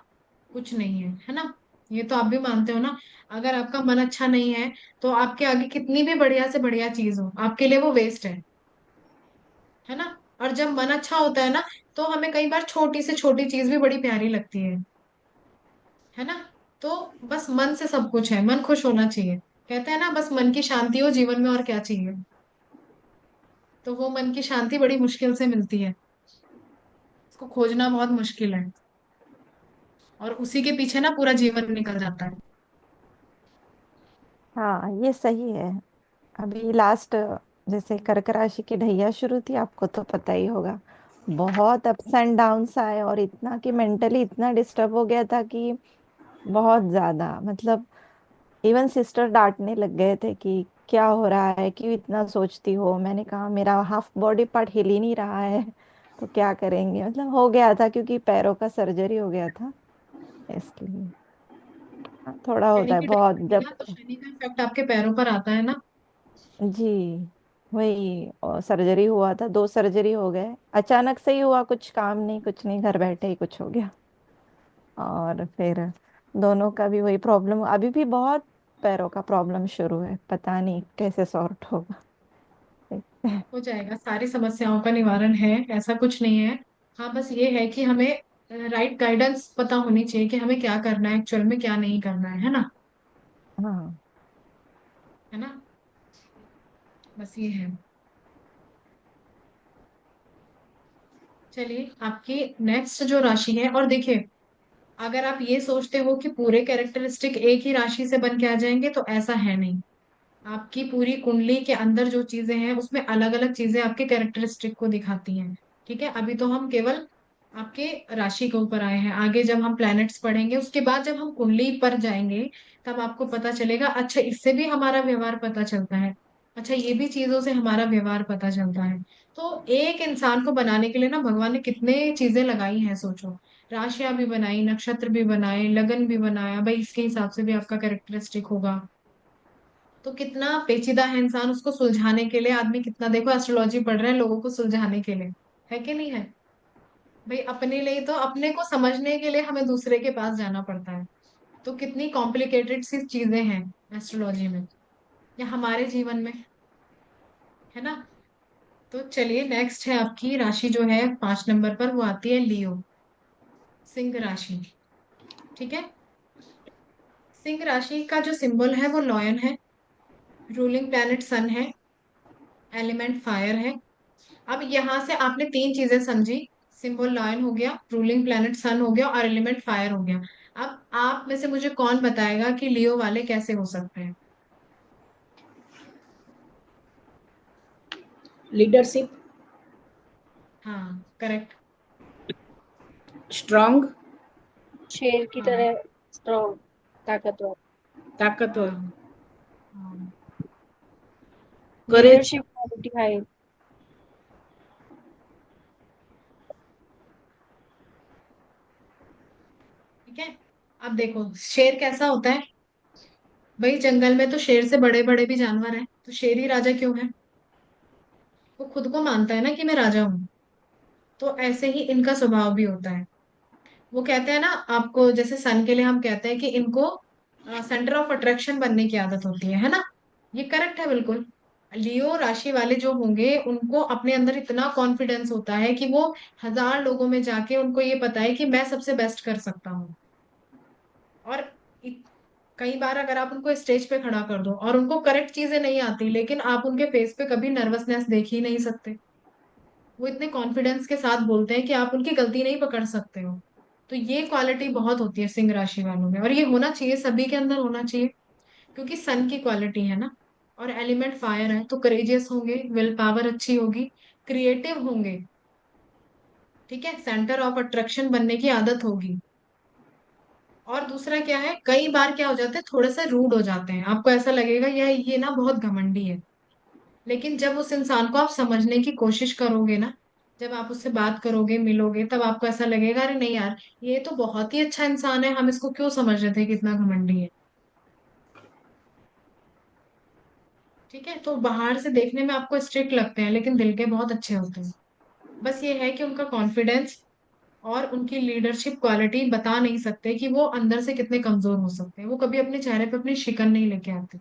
[SPEAKER 1] कुछ नहीं है ना। ये तो आप भी मानते हो ना। अगर आपका मन अच्छा नहीं है तो आपके आगे कितनी भी बढ़िया से बढ़िया चीज हो, आपके लिए वो वेस्ट है ना। और जब मन अच्छा होता है ना, तो हमें कई बार छोटी से छोटी चीज भी बड़ी प्यारी लगती है ना। तो बस मन से सब कुछ है, मन खुश होना चाहिए। कहते हैं ना बस मन की शांति हो जीवन में, और क्या चाहिए। तो वो मन की शांति बड़ी मुश्किल से मिलती है, उसको खोजना बहुत मुश्किल है, और उसी के पीछे ना पूरा जीवन निकल जाता है।
[SPEAKER 4] हाँ ये सही है। अभी लास्ट जैसे कर्क राशि की ढैया शुरू थी, आपको तो पता ही होगा। बहुत अप्स एंड डाउन्स आए, और इतना कि मेंटली इतना डिस्टर्ब हो गया था कि बहुत ज्यादा, मतलब इवन सिस्टर डांटने लग गए थे कि क्या हो रहा है, क्यों इतना सोचती हो। मैंने कहा मेरा हाफ बॉडी पार्ट हिल ही नहीं रहा है, तो क्या करेंगे। मतलब हो गया था क्योंकि पैरों का सर्जरी हो गया था, इसलिए हाँ, थोड़ा
[SPEAKER 1] शनि
[SPEAKER 4] होता है
[SPEAKER 1] की
[SPEAKER 4] बहुत
[SPEAKER 1] टाइम थी
[SPEAKER 4] जब।
[SPEAKER 1] ना, तो शनि का इफेक्ट आपके पैरों पर आता है ना।
[SPEAKER 4] जी, वही। और सर्जरी हुआ था, 2 सर्जरी हो गए, अचानक से ही हुआ, कुछ काम नहीं कुछ नहीं, घर बैठे ही कुछ हो गया। और फिर दोनों का भी वही प्रॉब्लम, अभी भी बहुत पैरों का प्रॉब्लम शुरू है, पता नहीं कैसे सॉर्ट होगा। देखते हैं।
[SPEAKER 1] हो जाएगा, सारी समस्याओं का निवारण है, ऐसा कुछ नहीं है। हाँ, बस ये है कि हमें राइट गाइडेंस पता होनी चाहिए कि हमें क्या करना है एक्चुअल में, क्या नहीं करना है ना।
[SPEAKER 4] हाँ।
[SPEAKER 1] है ना, बस ये है। चलिए, आपकी नेक्स्ट जो राशि है, और देखिए, अगर आप ये सोचते हो कि पूरे कैरेक्टरिस्टिक एक ही राशि से बन के आ जाएंगे, तो ऐसा है नहीं। आपकी पूरी कुंडली के अंदर जो चीजें हैं उसमें अलग अलग चीजें आपके कैरेक्टरिस्टिक को दिखाती हैं। ठीक है, अभी तो हम केवल आपके राशि के ऊपर आए हैं। आगे जब हम प्लैनेट्स पढ़ेंगे, उसके बाद जब हम कुंडली पर जाएंगे, तब आपको पता चलेगा, अच्छा इससे भी हमारा व्यवहार पता चलता है, अच्छा ये भी चीजों से हमारा व्यवहार पता चलता है। तो एक इंसान को बनाने के लिए ना भगवान ने कितने चीजें लगाई हैं, सोचो। राशियां भी बनाई, नक्षत्र भी बनाए, लगन भी बनाया, भाई इसके हिसाब से भी आपका कैरेक्टरिस्टिक होगा। तो कितना पेचीदा है इंसान, उसको सुलझाने के लिए आदमी कितना, देखो एस्ट्रोलॉजी पढ़ रहे हैं लोगों को सुलझाने के लिए, है कि नहीं है। भाई अपने लिए तो, अपने को समझने के लिए हमें दूसरे के पास जाना पड़ता है। तो कितनी कॉम्प्लिकेटेड सी चीजें हैं एस्ट्रोलॉजी में, या हमारे जीवन में, है ना। तो चलिए, नेक्स्ट है आपकी राशि जो है 5 नंबर पर, वो आती है लियो, सिंह राशि। ठीक है, सिंह राशि का जो सिंबल है वो लॉयन है, रूलिंग प्लैनेट सन है, एलिमेंट फायर है। अब यहाँ से आपने 3 चीजें समझी, सिंबल लायन हो गया, रूलिंग प्लैनेट सन हो गया, और एलिमेंट फायर हो गया। अब आप में से मुझे कौन बताएगा कि लियो वाले कैसे हो सकते हैं।
[SPEAKER 3] लीडरशिप।
[SPEAKER 1] हाँ, करेक्ट।
[SPEAKER 3] स्ट्रांग।
[SPEAKER 2] शेर की
[SPEAKER 1] हाँ
[SPEAKER 2] तरह स्ट्रॉन्ग, ताकतवर।
[SPEAKER 3] ताकतवर।
[SPEAKER 1] हाँ हाँ।
[SPEAKER 3] करेज।
[SPEAKER 2] Leadership quality high.
[SPEAKER 1] ठीक है, अब देखो शेर कैसा होता है। भाई जंगल में तो शेर से बड़े बड़े भी जानवर हैं, तो शेर ही राजा क्यों है। वो खुद को मानता है ना कि मैं राजा हूँ। तो ऐसे ही इनका स्वभाव भी होता है। वो कहते हैं ना, आपको जैसे सन के लिए हम कहते हैं कि इनको सेंटर ऑफ अट्रैक्शन बनने की आदत होती है ना। ये करेक्ट है बिल्कुल। लियो राशि वाले जो होंगे, उनको अपने अंदर इतना कॉन्फिडेंस होता है कि वो 1000 लोगों में जाके उनको ये पता है कि मैं सबसे बेस्ट कर सकता हूँ। और इत- कई बार अगर आप उनको स्टेज पे खड़ा कर दो और उनको करेक्ट चीजें नहीं आती, लेकिन आप उनके फेस पे कभी नर्वसनेस देख ही नहीं सकते। वो इतने कॉन्फिडेंस के साथ बोलते हैं कि आप उनकी गलती नहीं पकड़ सकते हो। तो ये क्वालिटी बहुत होती है सिंह राशि वालों में, और ये होना चाहिए, सभी के अंदर होना चाहिए, क्योंकि सन की क्वालिटी है ना। और एलिमेंट फायर है, तो करेजियस होंगे, विल पावर अच्छी होगी, क्रिएटिव होंगे। ठीक है, सेंटर ऑफ अट्रैक्शन बनने की आदत होगी। और दूसरा क्या है, कई बार क्या हो जाता है, थोड़े से रूड हो जाते हैं, आपको ऐसा लगेगा ये ना बहुत घमंडी है। लेकिन जब उस इंसान को आप समझने की कोशिश करोगे ना, जब आप उससे बात करोगे, मिलोगे, तब आपको ऐसा लगेगा, अरे नहीं यार, ये तो बहुत ही अच्छा इंसान है, हम इसको क्यों समझ रहे थे कितना घमंडी है। ठीक है, तो बाहर से देखने में आपको स्ट्रिक्ट लगते हैं, लेकिन दिल के बहुत अच्छे होते हैं। बस ये है कि उनका कॉन्फिडेंस और उनकी लीडरशिप क्वालिटी बता नहीं सकते कि वो अंदर से कितने कमजोर हो सकते हैं। वो कभी अपने चेहरे पे अपनी शिकन नहीं लेके आते।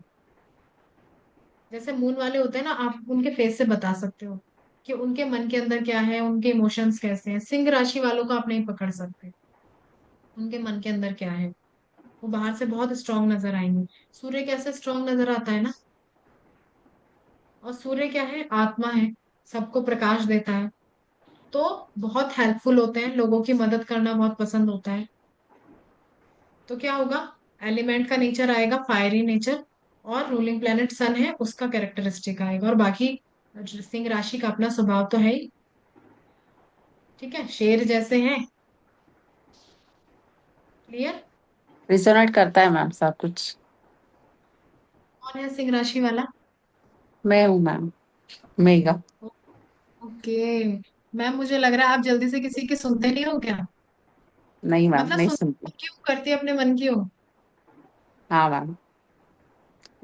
[SPEAKER 1] जैसे मून वाले होते हैं ना, आप उनके फेस से बता सकते हो कि उनके मन के अंदर क्या है, उनके इमोशंस कैसे हैं। सिंह राशि वालों को आप नहीं पकड़ सकते, उनके मन के अंदर क्या है। वो बाहर से बहुत स्ट्रांग नजर आएंगे। सूर्य कैसे स्ट्रांग नजर आता है ना। और सूर्य क्या है, आत्मा है, सबको प्रकाश देता है। तो बहुत हेल्पफुल होते हैं, लोगों की मदद करना बहुत पसंद होता है। तो क्या होगा, एलिमेंट का नेचर आएगा फायरी नेचर, और रूलिंग प्लेनेट सन है, उसका कैरेक्टरिस्टिक आएगा, और बाकी और सिंह राशि का अपना स्वभाव तो है ही, ठीक है, शेर जैसे हैं। क्लियर?
[SPEAKER 3] रिजोनेट करता है मैम सब कुछ।
[SPEAKER 1] कौन है सिंह राशि वाला?
[SPEAKER 3] मैं हूँ मैम, मेगा।
[SPEAKER 1] ओके। मैम मुझे लग रहा है आप जल्दी से किसी की सुनते नहीं हो क्या?
[SPEAKER 3] नहीं मैम,
[SPEAKER 1] मतलब
[SPEAKER 3] नहीं
[SPEAKER 1] सुन
[SPEAKER 3] सुनती।
[SPEAKER 1] क्यों करती है, अपने मन की हो?
[SPEAKER 3] हाँ मैम,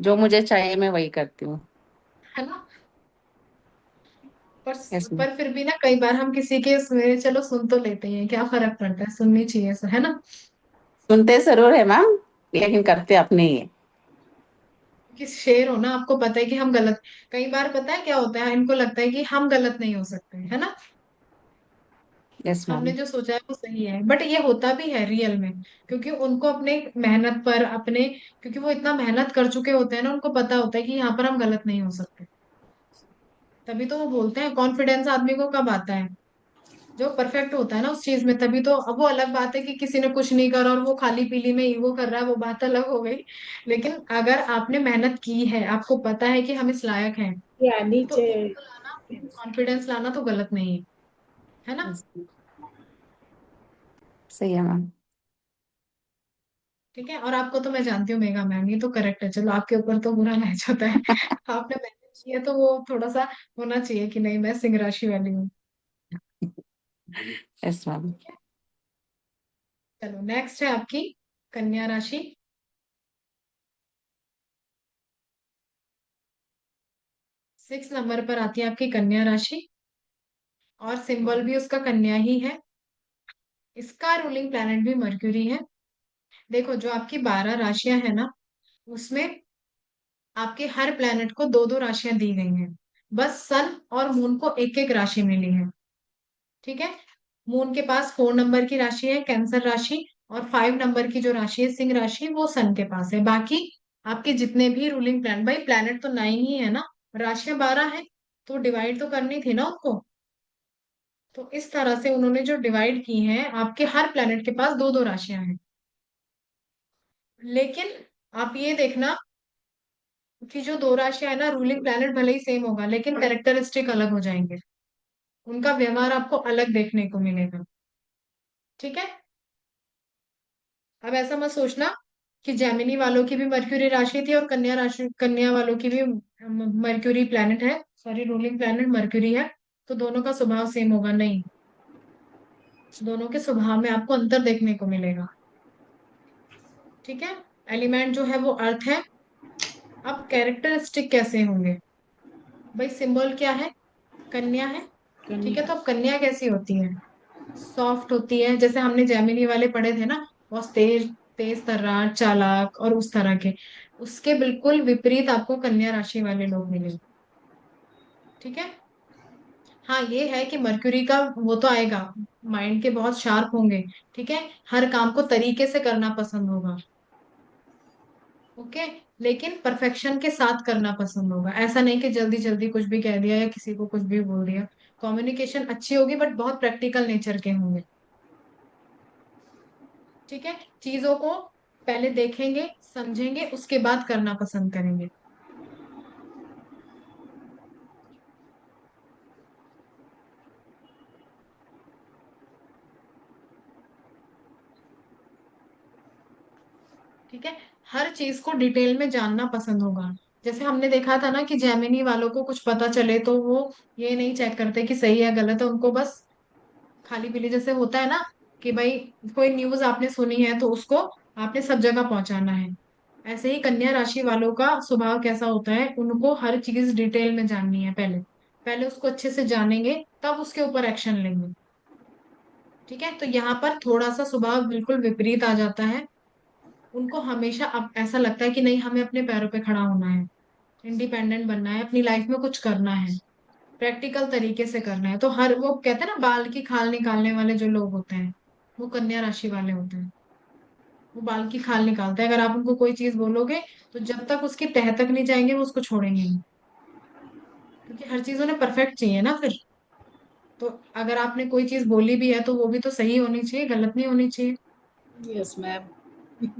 [SPEAKER 3] जो मुझे चाहिए मैं वही करती हूँ।
[SPEAKER 1] है ना? पर
[SPEAKER 3] यस मैम।
[SPEAKER 1] पर फिर भी ना कई बार हम किसी के चलो सुन तो लेते हैं, क्या फर्क पड़ता है, सुननी चाहिए सर, है ना?
[SPEAKER 3] सुनते जरूर है मैम, लेकिन करते अपने ही है।
[SPEAKER 1] कि शेर हो ना, आपको पता है कि हम गलत, कई बार पता है क्या होता है, इनको लगता है कि हम गलत नहीं हो सकते, है ना?
[SPEAKER 3] यस
[SPEAKER 1] हमने
[SPEAKER 3] मैम।
[SPEAKER 1] जो सोचा है वो सही है, बट ये होता भी है रियल में। क्योंकि उनको अपने मेहनत पर अपने, क्योंकि वो इतना मेहनत कर चुके होते हैं ना, उनको पता होता है कि यहाँ पर हम गलत नहीं हो सकते। तभी तो वो बोलते हैं, कॉन्फिडेंस आदमी को कब आता है, जो परफेक्ट होता है ना उस चीज में, तभी तो। अब वो अलग बात है कि किसी ने कुछ नहीं करा और वो खाली पीली में ईगो कर रहा है, वो बात अलग हो गई। लेकिन अगर आपने मेहनत की है, आपको पता है कि हम इस लायक हैं,
[SPEAKER 3] या
[SPEAKER 1] तो
[SPEAKER 3] नीचे।
[SPEAKER 1] ईगो लाना, कॉन्फिडेंस लाना तो गलत नहीं है ना?
[SPEAKER 3] Yes, सही है मैम।
[SPEAKER 1] ठीक है। और आपको तो मैं जानती हूँ मेगा मैम, ये तो करेक्ट है, चलो आपके ऊपर तो बुरा मैच होता है। आपने मेहनत की है तो वो थोड़ा सा होना चाहिए कि नहीं, मैं सिंह राशि वाली हूँ।
[SPEAKER 3] Yes ma'am.
[SPEAKER 1] ठीक है। चलो नेक्स्ट है आपकी कन्या राशि। 6 नंबर पर आती है आपकी कन्या राशि, और सिंबल भी उसका कन्या ही है। इसका रूलिंग प्लैनेट भी मर्क्यूरी है। देखो जो आपकी 12 राशियां है ना, उसमें आपके हर प्लैनेट को दो दो राशियां दी गई हैं। बस सन और मून को एक एक राशि मिली है। ठीक है। मून के पास 4 नंबर की राशि है कैंसर राशि, और 5 नंबर की जो राशि है सिंह राशि, वो सन के पास है। बाकी आपके जितने भी रूलिंग प्लैनेट, भाई प्लैनेट तो 9 ही है ना, राशियां 12 है, तो डिवाइड तो करनी थी ना उनको। तो इस तरह से उन्होंने जो डिवाइड की है, आपके हर प्लैनेट के पास दो दो राशियां हैं। लेकिन आप ये देखना कि जो दो राशियां है ना, रूलिंग प्लैनेट भले ही सेम होगा, लेकिन कैरेक्टरिस्टिक अलग हो जाएंगे, उनका व्यवहार आपको अलग देखने को मिलेगा। ठीक है। अब ऐसा मत सोचना कि जेमिनी वालों की भी मर्क्यूरी राशि थी और कन्या राशि, कन्या वालों की भी मर्क्यूरी प्लैनेट है, सॉरी रूलिंग प्लैनेट मर्क्यूरी है, तो दोनों का स्वभाव सेम होगा, नहीं। दोनों के स्वभाव में आपको अंतर देखने को मिलेगा। ठीक है। एलिमेंट जो है वो अर्थ है। अब कैरेक्टरिस्टिक कैसे होंगे? भाई सिंबल क्या है? कन्या है। ठीक है,
[SPEAKER 3] कन्या।
[SPEAKER 1] तो अब कन्या कैसी होती है? सॉफ्ट होती है, जैसे हमने जेमिनी वाले पढ़े थे ना, बहुत तेज, तेज तर्रार, चालाक और उस तरह के। उसके बिल्कुल विपरीत आपको कन्या राशि वाले लोग मिले। ठीक है। हाँ ये है कि मर्क्यूरी का वो तो आएगा, माइंड के बहुत शार्प होंगे। ठीक है। हर काम को तरीके से करना पसंद होगा। ओके। लेकिन परफेक्शन के साथ करना पसंद होगा, ऐसा नहीं कि जल्दी जल्दी कुछ भी कह दिया या किसी को कुछ भी बोल दिया। कम्युनिकेशन अच्छी होगी, बट बहुत प्रैक्टिकल नेचर के होंगे। ठीक है। चीजों को पहले देखेंगे, समझेंगे, उसके बाद करना पसंद करेंगे। ठीक है। हर चीज को डिटेल में जानना पसंद होगा। जैसे हमने देखा था ना कि जेमिनी वालों को कुछ पता चले तो वो ये नहीं चेक करते कि सही है गलत है, उनको बस खाली पीली, जैसे होता है ना कि भाई कोई न्यूज आपने सुनी है तो उसको आपने सब जगह पहुंचाना है। ऐसे ही कन्या राशि वालों का स्वभाव कैसा होता है, उनको हर चीज डिटेल में जाननी है पहले। पहले उसको अच्छे से जानेंगे, तब उसके ऊपर एक्शन लेंगे। ठीक है। तो यहाँ पर थोड़ा सा स्वभाव बिल्कुल विपरीत आ जाता है। उनको हमेशा अब ऐसा लगता है कि नहीं, हमें अपने पैरों पे खड़ा होना है, इंडिपेंडेंट बनना है, अपनी लाइफ में कुछ करना है, प्रैक्टिकल तरीके से करना है। तो हर वो कहते हैं ना, बाल की खाल निकालने वाले जो लोग होते हैं, वो कन्या राशि वाले होते हैं। वो बाल की खाल निकालते हैं, अगर आप उनको कोई चीज बोलोगे तो जब तक उसकी तह तक नहीं जाएंगे वो उसको छोड़ेंगे नहीं। क्योंकि हर चीज उन्हें परफेक्ट चाहिए ना फिर। तो अगर आपने कोई चीज बोली भी है तो वो भी तो सही होनी चाहिए, गलत नहीं होनी चाहिए।
[SPEAKER 3] Yes ma'am.
[SPEAKER 1] ठीक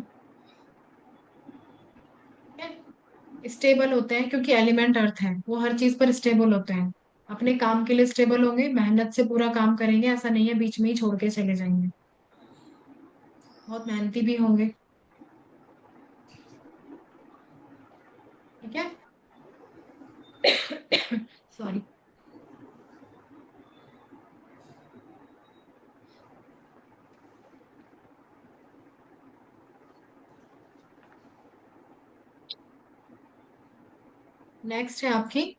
[SPEAKER 1] है? स्टेबल होते हैं क्योंकि एलिमेंट अर्थ है, वो हर चीज पर स्टेबल होते हैं। अपने काम के लिए स्टेबल होंगे, मेहनत से पूरा काम करेंगे, ऐसा नहीं है बीच में ही छोड़ के चले जाएंगे। बहुत मेहनती भी होंगे। ठीक है। सॉरी। नेक्स्ट है आपकी।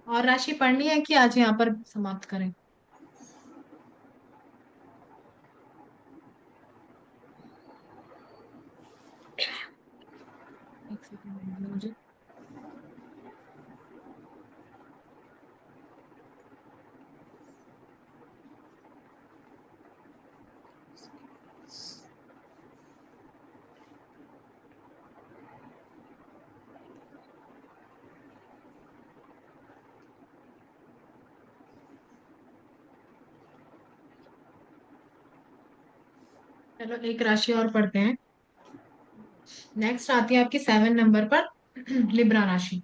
[SPEAKER 1] और राशि पढ़नी है कि आज यहाँ पर समाप्त करें? एक सेकंड मुझे। चलो एक राशि और पढ़ते हैं। नेक्स्ट आती है आपकी 7 नंबर पर, लिब्रा राशि।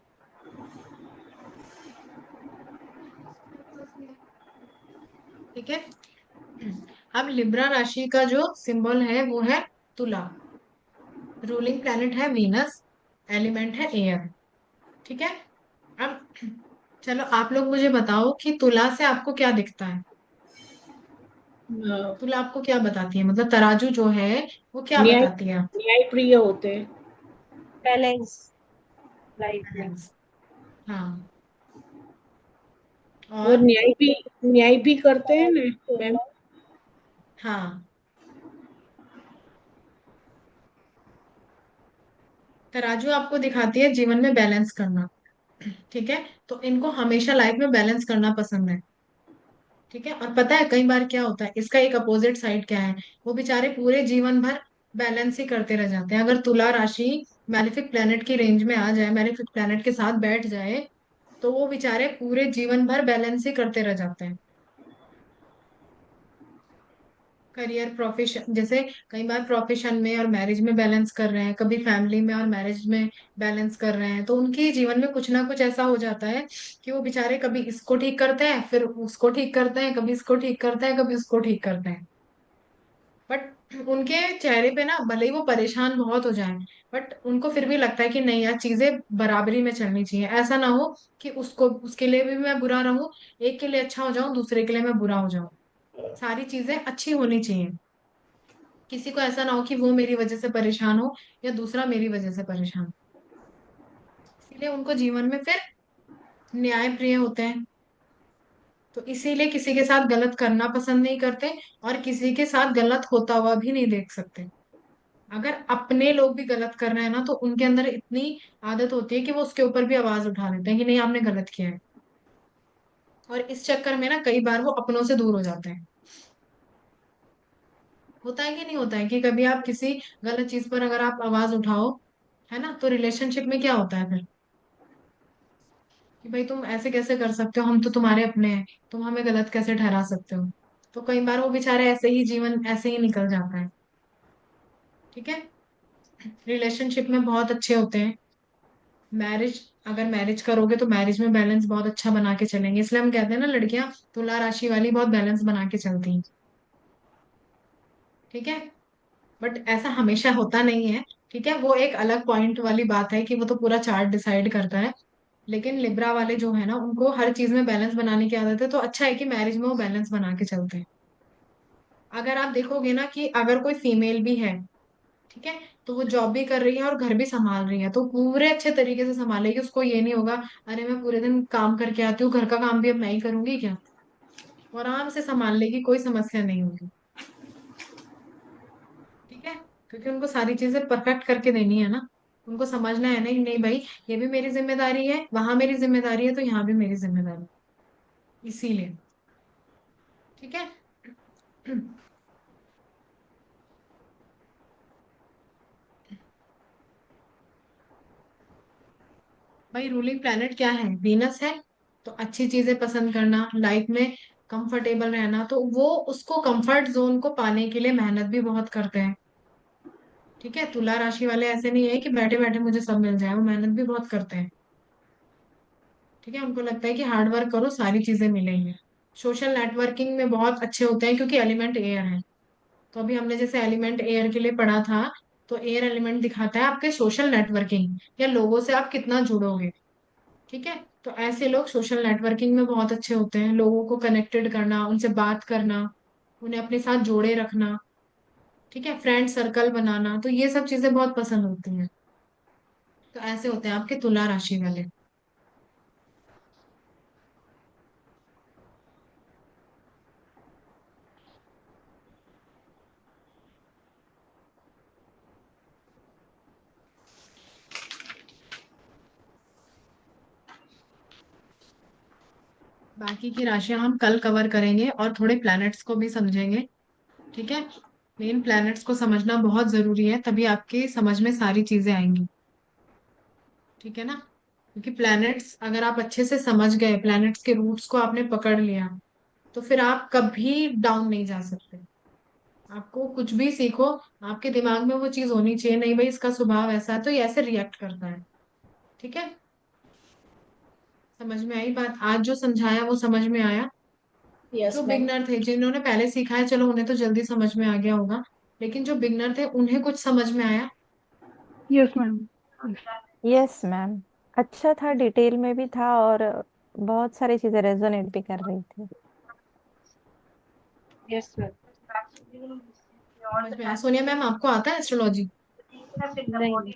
[SPEAKER 1] ठीक है। अब लिब्रा राशि का जो सिंबल है वो है तुला। रूलिंग प्लैनेट है वीनस। एलिमेंट है एयर। ठीक है। अब चलो आप लोग मुझे बताओ कि तुला से आपको क्या दिखता है?
[SPEAKER 3] अ,
[SPEAKER 1] तुला आपको क्या बताती है, मतलब तराजू जो है वो क्या
[SPEAKER 3] न्याय
[SPEAKER 1] बताती है?
[SPEAKER 3] न्यायप्रिय होते हैं।
[SPEAKER 2] बैलेंस लाइफ में।
[SPEAKER 1] बैलेंस। हाँ।
[SPEAKER 3] और
[SPEAKER 1] और
[SPEAKER 3] न्याय भी करते हैं ना मैम।
[SPEAKER 1] हाँ, तराजू आपको दिखाती है जीवन में बैलेंस करना। ठीक है। तो इनको हमेशा लाइफ में बैलेंस करना पसंद है। ठीक है। और पता है कई बार क्या होता है, इसका एक अपोजिट साइड क्या है? वो बेचारे पूरे जीवन भर बैलेंस ही करते रह जाते हैं। अगर तुला राशि मैलेफिक प्लेनेट की रेंज में आ जाए, मैलेफिक प्लेनेट के साथ बैठ जाए, तो वो बेचारे पूरे जीवन भर बैलेंस ही करते रह जाते हैं। करियर, प्रोफेशन, जैसे कई बार प्रोफेशन में और मैरिज में बैलेंस कर रहे हैं, कभी फैमिली में और मैरिज में बैलेंस कर रहे हैं, तो उनके जीवन में कुछ ना कुछ ऐसा हो जाता है कि वो बेचारे कभी इसको ठीक करते हैं, फिर उसको ठीक करते हैं, कभी इसको ठीक करते हैं, कभी उसको ठीक करते हैं। बट उनके चेहरे पे ना, भले ही वो परेशान बहुत हो जाएं, बट उनको फिर भी लगता है कि नहीं यार, चीजें बराबरी में चलनी चाहिए। ऐसा ना हो कि उसको, उसके लिए भी मैं बुरा रहूं, एक के लिए अच्छा हो जाऊं, दूसरे के लिए मैं बुरा हो जाऊं। सारी चीजें अच्छी होनी चाहिए। किसी को ऐसा ना हो कि वो मेरी वजह से परेशान हो या दूसरा मेरी वजह से परेशान हो। इसीलिए उनको जीवन में फिर न्याय प्रिय होते हैं। तो इसीलिए किसी के साथ गलत करना पसंद नहीं करते, और किसी के साथ गलत होता हुआ भी नहीं देख सकते। अगर अपने लोग भी गलत कर रहे हैं ना, तो उनके अंदर इतनी आदत होती है कि वो उसके ऊपर भी आवाज उठा देते हैं कि नहीं आपने गलत किया है। और इस चक्कर में ना कई बार वो अपनों से दूर हो जाते हैं। होता है कि नहीं होता है कि कभी आप किसी गलत चीज पर अगर आप आवाज उठाओ, है ना, तो रिलेशनशिप में क्या होता है फिर? कि भाई तुम ऐसे कैसे कर सकते हो, हम तो तुम्हारे अपने हैं, तुम हमें गलत कैसे ठहरा सकते हो? तो कई बार वो बेचारे ऐसे ही, जीवन ऐसे ही निकल जाता है। ठीक है। रिलेशनशिप में बहुत अच्छे होते हैं। मैरिज, अगर मैरिज करोगे तो मैरिज में बैलेंस बहुत अच्छा बना के चलेंगे। इसलिए हम कहते हैं ना, लड़कियां तुला राशि वाली बहुत बैलेंस बना के चलती हैं। ठीक है। बट ऐसा हमेशा होता नहीं है। ठीक है, वो एक अलग पॉइंट वाली बात है कि वो तो पूरा चार्ट डिसाइड करता है। लेकिन लिब्रा वाले जो है ना, उनको हर चीज में बैलेंस बनाने की आदत है, तो अच्छा है कि मैरिज में वो बैलेंस बना के चलते हैं। अगर आप देखोगे ना कि अगर कोई फीमेल भी है, ठीक है, तो वो जॉब भी कर रही है और घर भी संभाल रही है, तो पूरे अच्छे तरीके से संभालेगी। उसको ये नहीं होगा अरे मैं पूरे दिन काम करके आती हूँ, घर का काम भी अब मैं ही करूंगी क्या। वो आराम से संभाल लेगी, कोई समस्या नहीं होगी। ठीक है। क्योंकि उनको सारी चीजें परफेक्ट करके देनी है ना। उनको समझना है नहीं, नहीं भाई, ये भी मेरी जिम्मेदारी है, वहां मेरी जिम्मेदारी है, तो यहाँ भी मेरी जिम्मेदारी है। इसीलिए। ठीक है। भाई रूलिंग प्लैनेट क्या है? वीनस है। तो अच्छी चीजें पसंद करना, लाइफ में कंफर्टेबल रहना, तो वो उसको कंफर्ट जोन को पाने के लिए मेहनत भी बहुत करते हैं। ठीक है, तुला राशि वाले ऐसे नहीं है कि बैठे बैठे मुझे सब मिल जाए, वो मेहनत भी बहुत करते हैं। ठीक है, उनको लगता है कि हार्ड वर्क करो सारी चीजें मिलेंगी। सोशल नेटवर्किंग में बहुत अच्छे होते हैं क्योंकि एलिमेंट एयर है। तो अभी हमने जैसे एलिमेंट एयर के लिए पढ़ा था, तो एयर एलिमेंट दिखाता है आपके सोशल नेटवर्किंग या लोगों से आप कितना जुड़ोगे। ठीक है, तो ऐसे लोग सोशल नेटवर्किंग में बहुत अच्छे होते हैं, लोगों को कनेक्टेड करना, उनसे बात करना, उन्हें अपने साथ जोड़े रखना। ठीक है, फ्रेंड सर्कल बनाना, तो ये सब चीजें बहुत पसंद होती हैं। तो ऐसे होते हैं आपके तुला राशि वाले। बाकी की राशियां हम कल कवर करेंगे और थोड़े प्लैनेट्स को भी समझेंगे। ठीक है, मेन प्लैनेट्स को समझना बहुत जरूरी है, तभी आपके समझ में सारी चीजें आएंगी। ठीक है ना, क्योंकि प्लैनेट्स अगर आप अच्छे से समझ गए, प्लैनेट्स के रूट्स को आपने पकड़ लिया, तो फिर आप कभी डाउन नहीं जा सकते। आपको कुछ भी सीखो, आपके दिमाग में वो चीज होनी चाहिए, नहीं भाई इसका स्वभाव ऐसा है तो ये ऐसे रिएक्ट करता है। ठीक है, समझ में आई बात? आज जो समझाया वो समझ में आया?
[SPEAKER 3] यस
[SPEAKER 1] जो
[SPEAKER 3] मैम।
[SPEAKER 1] बिगनर थे, जिन्होंने पहले सीखा है, चलो उन्हें तो जल्दी समझ में आ गया होगा, लेकिन जो बिगनर थे उन्हें कुछ समझ में आया?
[SPEAKER 2] Yes ma'am.
[SPEAKER 4] यस मैम, अच्छा था, डिटेल में भी था और बहुत सारी चीजें रेजोनेट भी कर रही थी।
[SPEAKER 2] Yes ma'am.
[SPEAKER 1] समझ में आया। सोनिया मैम, आपको आता है एस्ट्रोलॉजी?
[SPEAKER 2] नहीं।